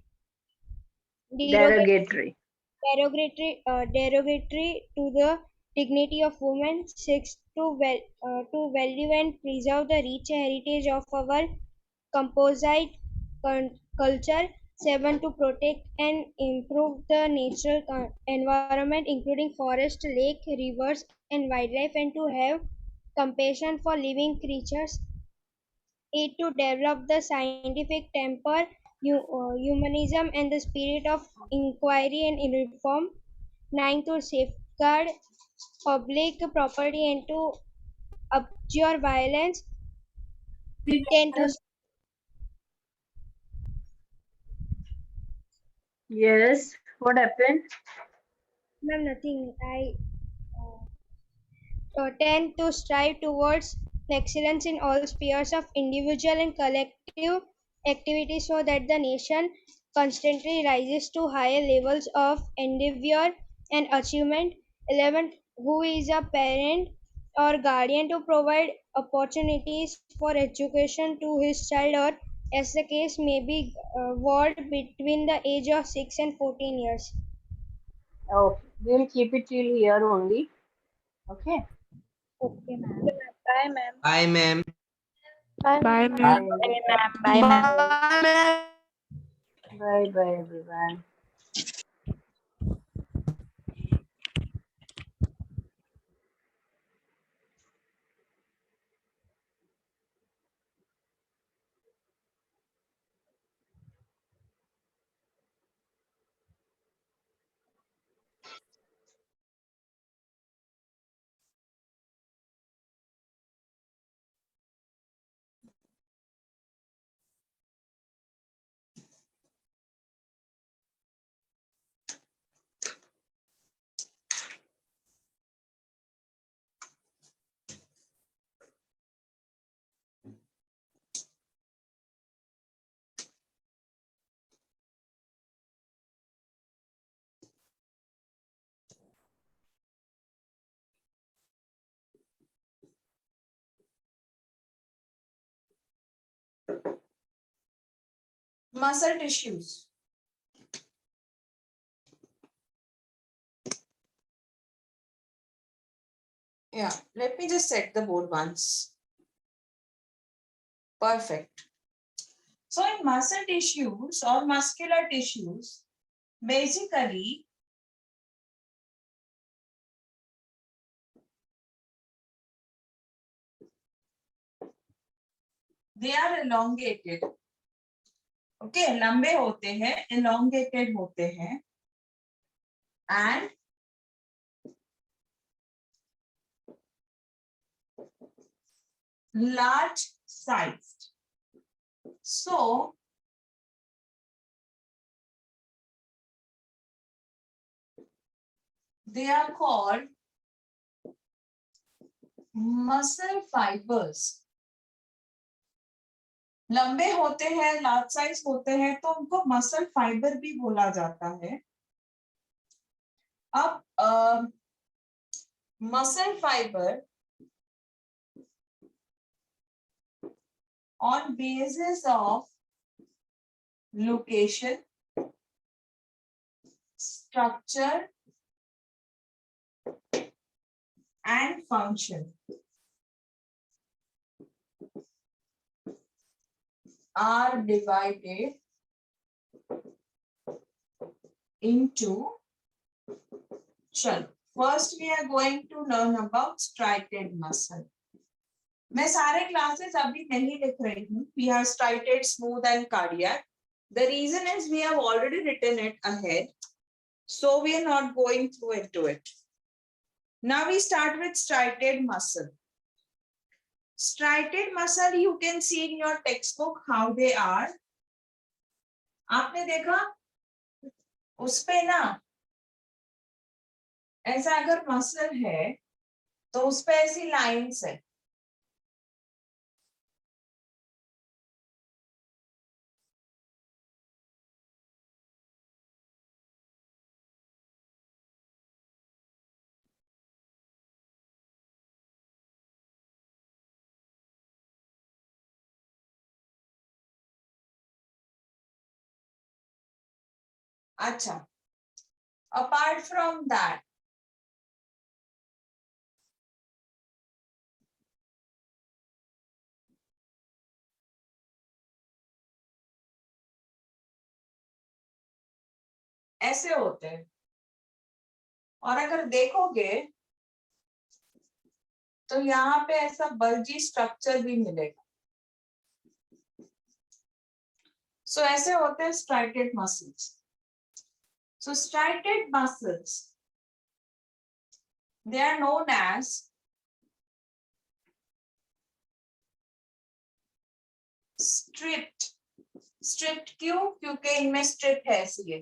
Derogatory. derogatory to the dignity of women. Six, to value and preserve the rich heritage of our composite culture. Seven, to protect and improve the natural environment, including forest, lake, rivers, and wildlife, and to have compassion for living creatures. 8, to develop the scientific temper, humanism, and the spirit of inquiry and reform. 9, to safeguard public property and to abjure violence. 10, to Yes. What happened? ma'am, nothing. 10, to strive towards excellence in all spheres of individual and collective activities so that the nation constantly rises to higher levels of endeavor and achievement. 11, who is a parent or guardian to provide opportunities for education to his child, or as the case may be, ward between the age of 6 and 14 years. Okay. We'll keep it till here only. Okay. Okay, ma'am. Bye, ma'am. Bye, ma'am. Bye, ma'am. Bye, ma'am. Bye bye everyone. muscle tissues. Yeah, let me just set the board once. Perfect. So in muscle tissues or muscular tissues, basically they are elongated. Okay, लंबे होते हैं, elongated होते हैं, and large sized. So they are called muscle fibers. लंबे होते हैं, large size होते हैं, तो उनको मसल फाइबर भी बोला जाता है. अब muscle fibre on basis of location, structure and function are divided into. First we are going to learn about striated muscle. मैं सारे क्लासेस अभी नहीं लिख रही हूँ. We have striated, smooth and cardiac. The reason is we have already written it ahead, so we are not going through into it. Now we start with striated muscle. Striated muscle you can see in your textbook how they are. आपने देखा उस पे ना ऐसा अगर muscle है तो उस पे ऐसी लाइंस है. अच्छा, apart from that, ऐसे होते हैं. और अगर देखोगे तो यहाँ पे ऐसा बल्जी स्ट्रक्चर भी मिलेगा. सो ऐसे होते हैं striated muscles. So striated muscles, they are known as stripped. Stripped क्यों? क्योंकि इनमें strip है इसलिए.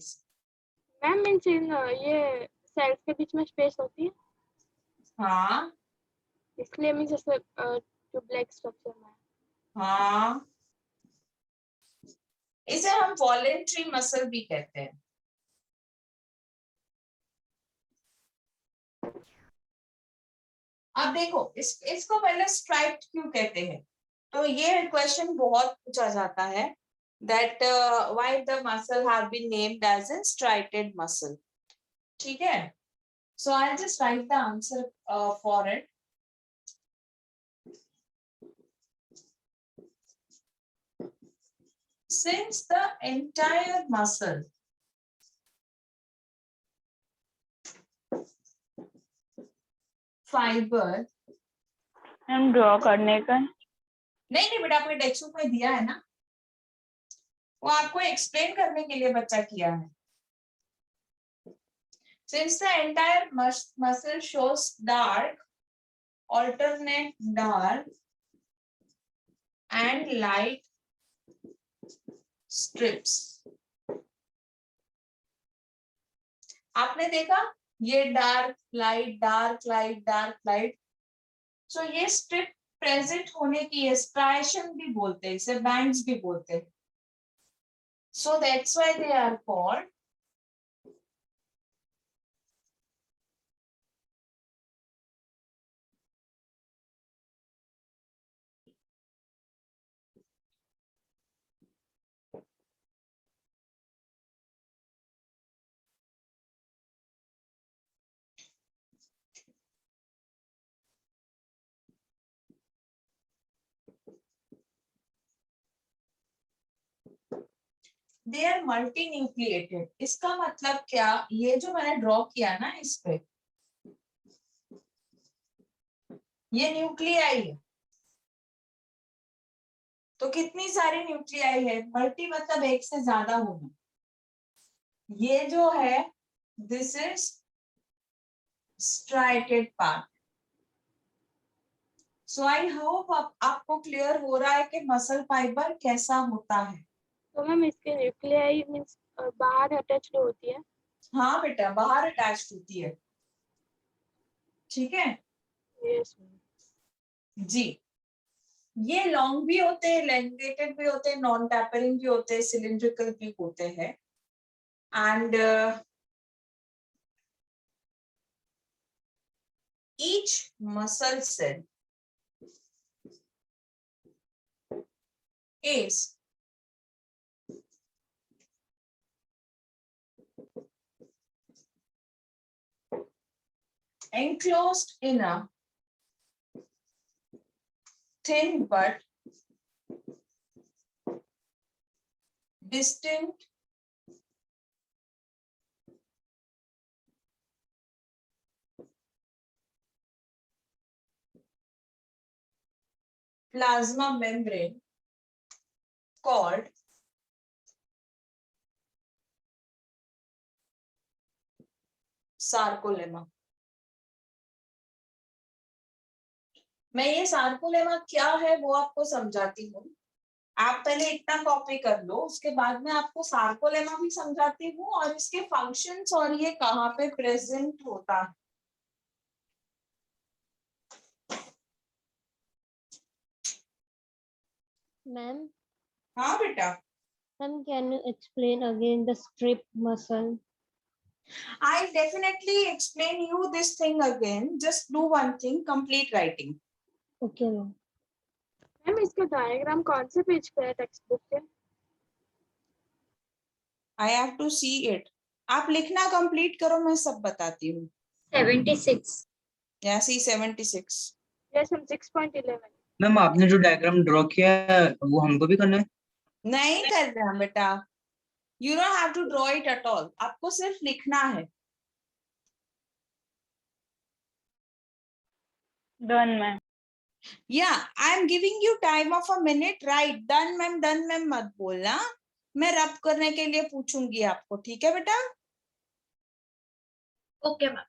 मैम मीन्स इन ये सेल्स के बीच में स्पेस होती है. हाँ, इसलिए मीन्स जैसे जो ब्लैक स्ट्रक्चर में. हाँ, इसे हम वॉलेंट्री मसल भी कहते हैं. अब देखो इसको पहले स्ट्राइप्ड क्यों कहते हैं, तो ये क्वेश्चन बहुत पूछा जाता है that why the muscle have been named as a striated muscle. ठीक है, so I'll just write the answer for it. Since the entire muscle fiber, हम ड्रॉ करने का नहीं बेटा, आपने टेक्स्ट बुक में दिया है ना, वो आपको एक्सप्लेन करने के लिए बच्चा किया है. Since the entire muscle shows dark, alternate dark and light strips. आपने देखा ये dark light, dark light, dark light. So ये स्ट्रिप प्रेजेंट होने की स्ट्राइएशन भी बोलते हैं, इसे बैंड्स भी बोलते हैं. So that's why they are called they are multinucleated. इसका मतलब क्या, ये जो मैंने ड्रॉ किया ना इस पे, ये न्यूक्लियाई है। तो कितनी सारी न्यूक्लियाई है, मल्टी मतलब एक से ज्यादा होना। ये जो है this is striated part. So I hope आपको क्लियर हो रहा है कि मसल फाइबर कैसा होता है। तो मैम इसके न्यूक्लियाई मींस बाहर अटैच्ड होती है। हाँ बेटा, बाहर अटैच होती है। ठीक है यस जी। ये लॉन्ग भी होते हैं, elongated भी होते हैं, नॉन टैपरिंग भी होते हैं, सिलिंड्रिकल भी होते हैं। And each muscle cell is enclosed in a thin but distinct plasma membrane called sarcolemma। मैं ये सार्कोलेमा क्या है वो आपको समझाती हूँ। आप पहले इतना कॉपी कर लो, उसके बाद में आपको सार्कोलेमा भी समझाती हूँ और इसके फंक्शंस और ये कहाँ पे प्रेजेंट होता है। Ma'am, हाँ बेटा, ma'am, can you explain again the strip muscle? I'll definitely explain you this thing again. Just do one thing, complete writing. Okay, ma'am. Ma'am इसका डायग्राम कौन से पेज पे है टेक्स्ट बुक के? I have to see it. आप लिखना complete करो, मैं सब बताती हूँ। 76. Yeah, see 76. Yes ma'am 6.11। Ma'am आपने जो डायग्राम ड्रॉ किया है वो हमको भी करना है? नहीं कर रहे हैं बेटा, you don't have to draw it at all. आपको सिर्फ लिखना है। Done, ma'am. Yeah, I am giving you time of a minute. Right, done ma'am मत बोलना, मैं रब करने के लिए पूछूंगी आपको, ठीक है बेटा? Okay, ma'am.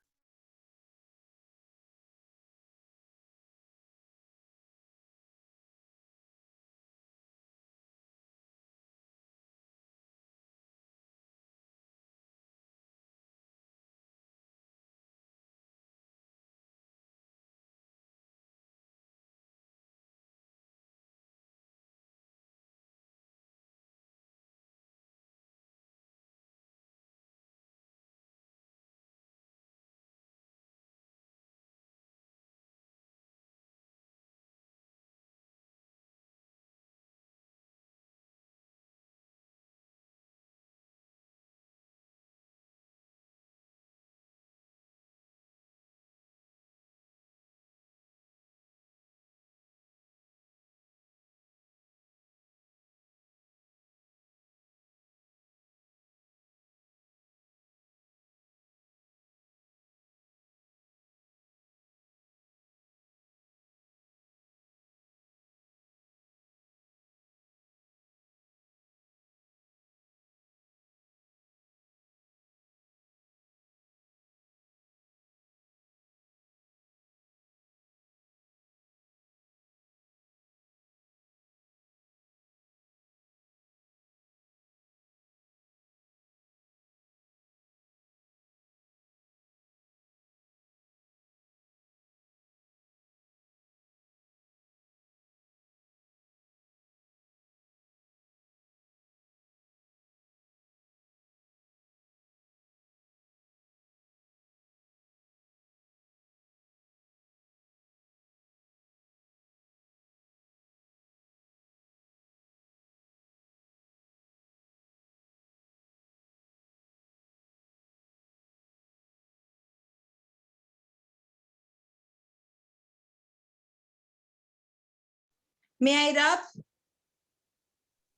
May I rub?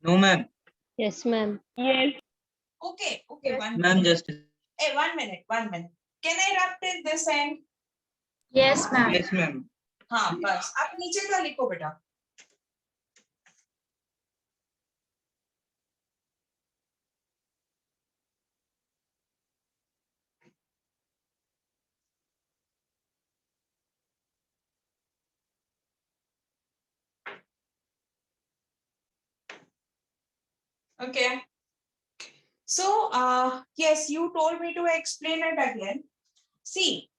No ma'am. Yes, ma'am. Yes. Okay, okay, one Ma'am, minute. just Hey, 1 minute, 1 minute. Can I rub till this end? Yes, ma'am. yes, ma'am. हाँ बस आप नीचे का लिखो बेटा. Okay. So, yes, you told me to explain it again. See,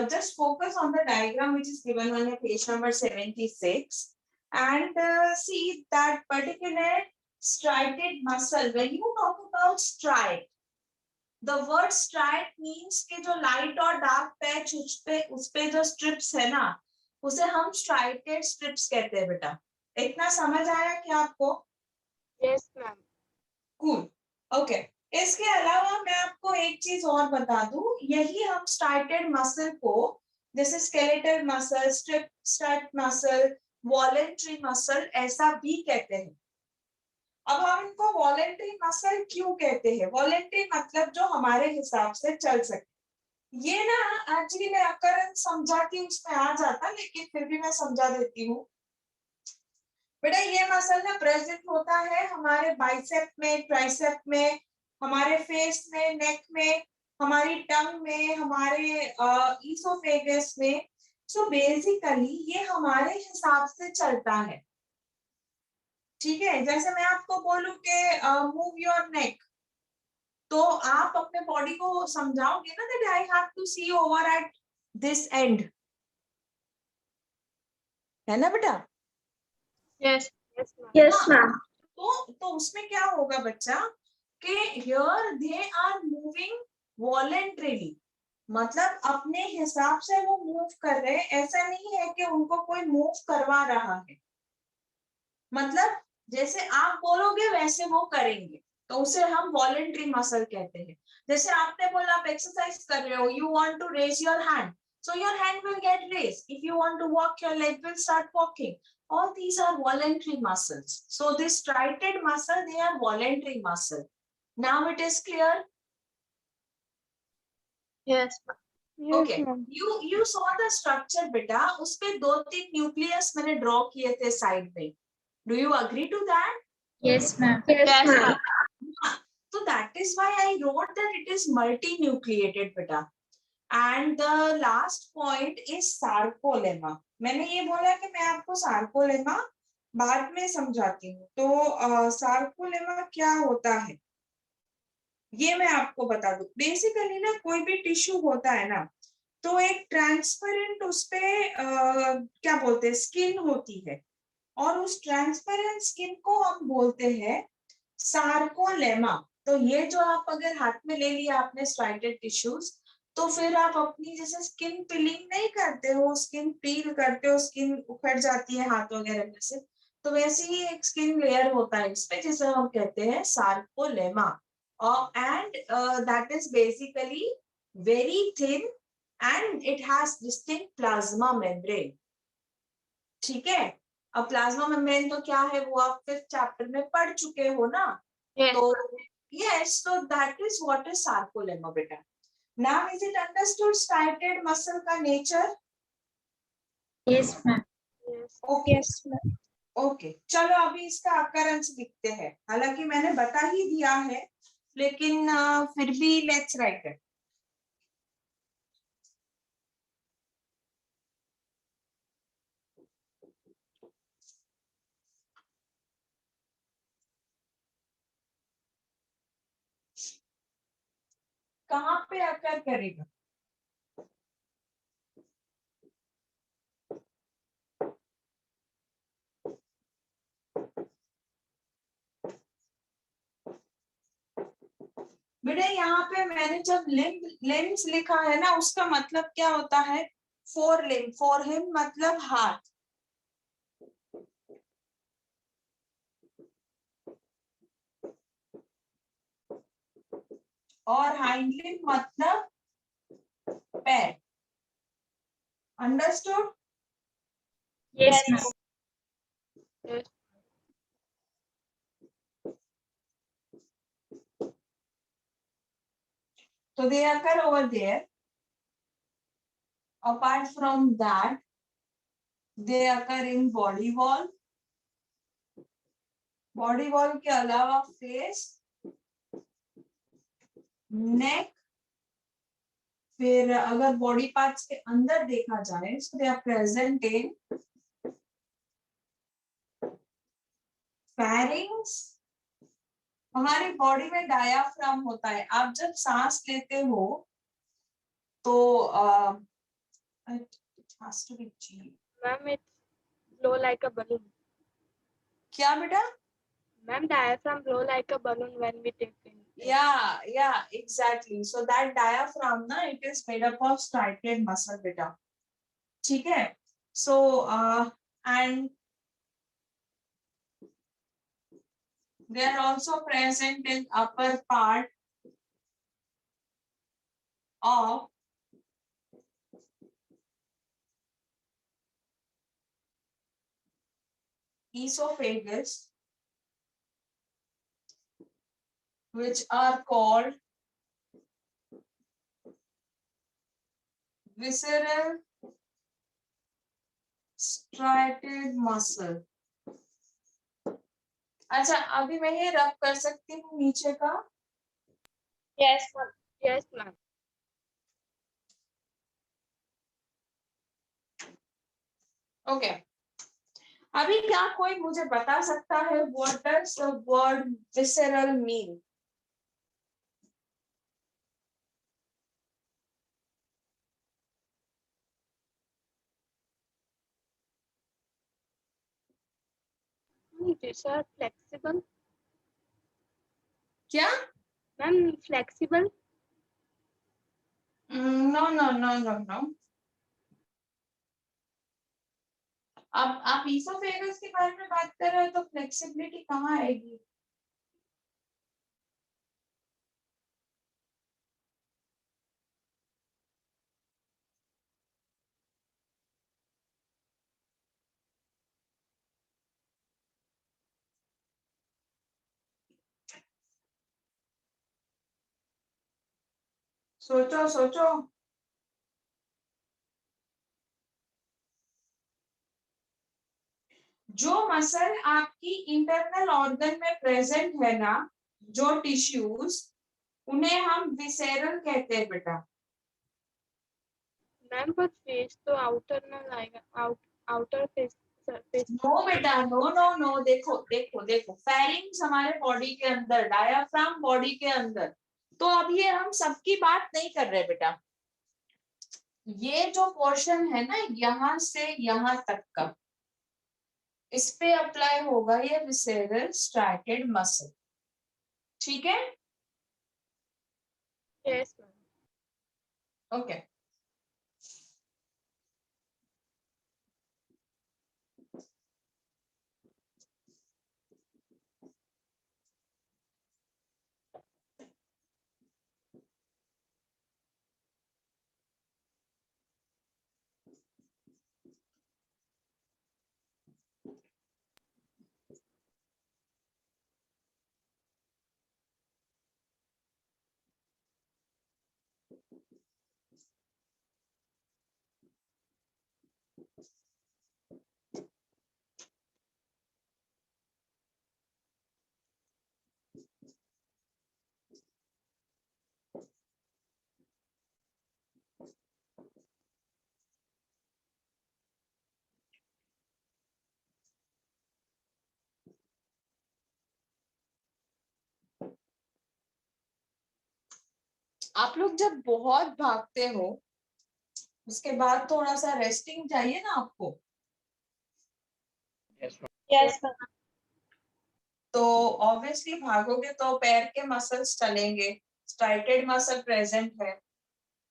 just focus on the diagram which is given on your page number 76 and see that particular striated muscle. When you talk about striate, the word striate means कि जो light और dark patch उस पे जो strips है ना, उसे हम striated strips कहते हैं बेटा. इतना समझ आया क्या आपको? Yes, ma'am. Cool. Okay. इसके अलावा मैं आपको एक चीज और बता दूं, यही हम striated muscle को जैसे skeletal muscle, strap muscle, voluntary muscle ऐसा भी कहते हैं. अब हम इनको voluntary muscle क्यों कहते हैं? voluntary मतलब जो हमारे हिसाब से चल सके. ये ना एक्चुअली मैं occurrence समझाती हूँ उसमें आ जाता, लेकिन फिर भी मैं समझा देती हूँ. बेटा ये मसल ना प्रेजेंट होता है हमारे बाइसेप में, ट्राइसेप में, हमारे फेस में, नेक में, हमारी टंग में, हमारे ईसोफेगस में. सो बेसिकली ये हमारे हिसाब से चलता है. ठीक है, जैसे मैं आपको बोलूं कि मूव योर नेक, तो आप अपने बॉडी को समझाओगे ना that I have to see over at this end, है ना बेटा? Yes. Yes, ma'am. तो उसमें क्या होगा बच्चा कि here they are moving voluntarily, मतलब अपने हिसाब से वो मूव कर रहे हैं. ऐसा नहीं है कि उनको कोई मूव करवा रहा है. मतलब जैसे आप बोलोगे वैसे वो करेंगे, तो उसे हम वॉलेंट्री मसल कहते हैं. जैसे आपने बोला आप एक्सरसाइज कर रहे हो, you want to raise your hand, so your hand will get raised. If you want to walk, your leg will start walking. All these are voluntary muscles. So this striated muscle, they are voluntary muscle. Now it is clear? Yes. Okay. You saw the structure beta. उसपे 2-3 nucleus मैंने draw किए थे side पे. Do you agree to that? Yes, ma'am. Yes, ma'am. So that is why I wrote that it is multinucleated beta. And the last point is sarcolemma. मैंने ये बोला कि मैं आपको sarcolemma बाद में समझाती हूँ. तो sarcolemma क्या होता है ये मैं आपको बता दूं. बेसिकली ना कोई भी टिश्यू होता है ना, तो एक ट्रांसपेरेंट उसपे क्या बोलते हैं स्किन होती है, और उस ट्रांसपेरेंट स्किन को हम बोलते हैं सार्कोलेमा. तो ये जो आप अगर हाथ में ले लिया आपने striated टिश्यूज, तो फिर आप अपनी जैसे स्किन पीलिंग नहीं करते हो, स्किन पील करते हो, स्किन उखड़ जाती है हाथ वगैरह में से, तो वैसे ही एक स्किन लेयर होता है इस पे जिसे हम कहते हैं sarcolemma. And that is basically very thin and it has distinct plasma membrane. ठीक है, अब प्लाज्मा मेम्ब्रेन तो क्या है वो आप 5th चैप्टर में पढ़ चुके हो ना. Yes. तो yes, so that is what is sarcolemma beta. Now is it understood striated muscle का nature? Yes, ma'am. Okay. Yes, ma'am. Okay, चलो अभी इसका occurrence लिखते हैं. हालांकि मैंने बता ही दिया है, लेकिन फिर भी let's write it. कहाँ पे अकर करेगा? बेटा यहाँ पे मैंने जब लिम्स लिखा है ना, उसका मतलब क्या होता है? Four limb. फॉर हिम मतलब हाथ. और हाइंड लिम्ब मतलब पैर. Understood? Yes, ma'am. So they occur over there. Apart from that, they occur in body wall. Body wall के अलावा face, neck, फिर अगर बॉडी पार्ट्स के अंदर देखा जाए, so they are present in pharynx. हमारी बॉडी में डायाफ्राम होता है. आप जब सांस लेते हो तो it has to be G. Ma'am, it's blow like a balloon. क्या बेटा? Ma'am, diaphragm blow like a balloon when we take in. Yeah, exactly. So that diaphragm na, it is made up of striated muscle beta. ठीक है? So and they are also present in upper part of esophagus, which are called visceral striated muscle. अच्छा, अभी मैं ये रब कर सकती हूँ नीचे का? Yes, ma'am. Yes, ma'am. Okay. अभी क्या कोई मुझे बता सकता है what does the word visceral mean? These are flexible. क्या? Ma'am, flexible. No. अब आप ईसोफेगस के बारे में बात कर रहे हो तो फ्लेक्सिबिलिटी कहाँ आएगी? सोचो. जो मसल आपकी इंटरनल ऑर्गन में प्रेजेंट है ना, जो टिश्यूज, उन्हें हम विसेरल कहते हैं बेटा. मैम पर फेस तो आउटर में आएगा, आउटर फेस सरफेस. नो बेटा, नो. देखो फेरिंग्स हमारे बॉडी के अंदर, डायाफ्राम बॉडी के अंदर. तो अब ये हम सबकी बात नहीं कर रहे बेटा. ये जो पोर्शन है ना, यहाँ से यहाँ तक का, इस पे अप्लाई होगा ये विसेरल स्ट्राइटेड मसल. ठीक है? Yes ma'am. ओके. आप लोग जब बहुत भागते हो, उसके बाद थोड़ा सा रेस्टिंग चाहिए ना आपको. Yes ma'am. तो ऑब्वियसली भागोगे तो पैर के मसल्स चलेंगे, स्ट्राइटेड मसल प्रेजेंट है.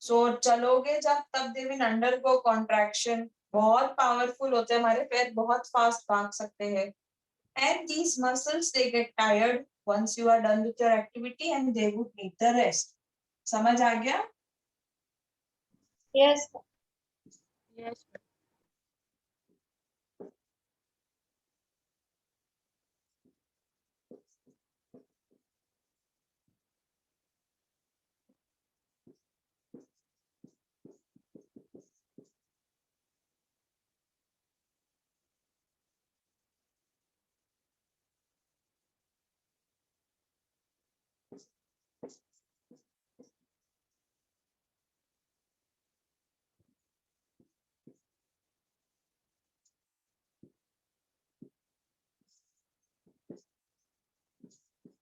सो चलोगे जब, तब दे विल अंडरगो कॉन्ट्रैक्शन. बहुत पावरफुल होते हैं हमारे पैर, बहुत फास्ट भाग सकते हैं. And these muscles they get tired once you are done with your activity and they would need the rest. समझ आ गया? Yes yes.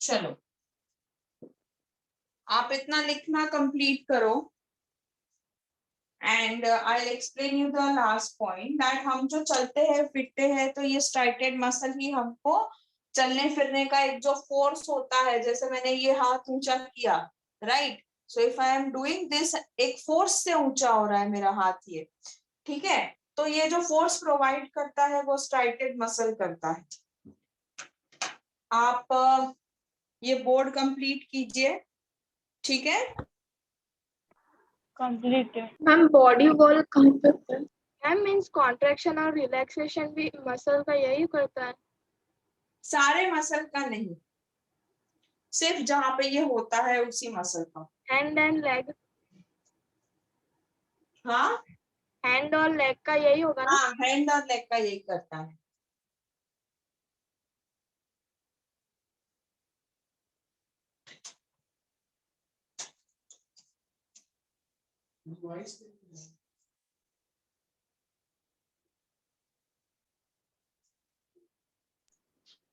चलो आप इतना लिखना कंप्लीट करो and I explain you the last point that हम जो चलते हैं फिरते हैं तो ये स्ट्राइटेड मसल ही हमको चलने फिरने का एक जो फोर्स होता है, जैसे मैंने ये हाथ ऊंचा किया, right, so if I am doing this, एक फोर्स से ऊंचा हो रहा है मेरा हाथ ये, ठीक है, तो ये जो फोर्स प्रोवाइड करता है वो स्ट्राइटेड मसल करता है। आप ये बोर्ड कंप्लीट कीजिए, ठीक है। कंप्लीटेड। मैम बॉडी वॉल कहाँ पे होता है? मैम मीन्स कॉन्ट्रैक्शन और रिलैक्सेशन भी मसल का यही करता है? सारे मसल का नहीं, सिर्फ जहां पे ये होता है उसी मसल का। Hand and leg? हाँ, हैंड और लेग का यही होगा ना? हाँ, हैंड और लेग का यही करता है।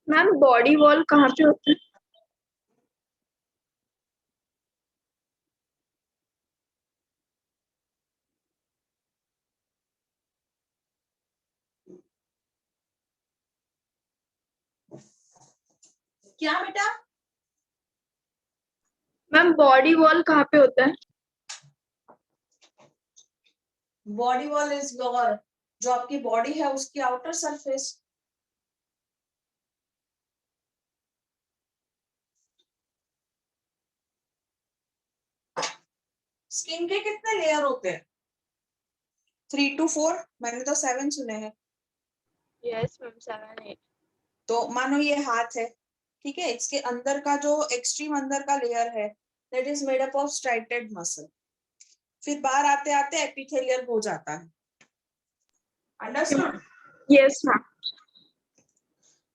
मैम बॉडी वॉल कहाँ पे होता है? क्या बेटा? मैम बॉडी वॉल कहाँ पे होता है? बॉडी वॉल इज योर, जो आपकी बॉडी है उसकी आउटर सरफेस। स्किन के कितने लेयर होते हैं? 3 to 4, मैंने तो 7 सुने हैं। Yes ma'am 7 8। तो मानो ये हाथ है, ठीक है, इसके अंदर का जो एक्सट्रीम अंदर का लेयर है that is made up of striated muscle, फिर बाहर आते आते एपिथेलियल हो जाता है। अंडरस्टूड? Yes ma'am.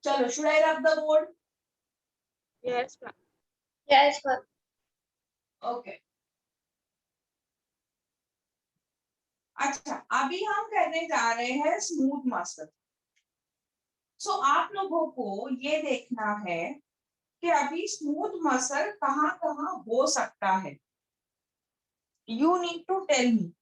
चलो, should I rub the board? Yes ma'am. Yes, ma'am. Okay. अच्छा, अभी हम करने जा रहे हैं स्मूथ मसल। सो आप लोगों को ये देखना है कि अभी स्मूथ मसल कहाँ कहाँ हो सकता है। You need to tell me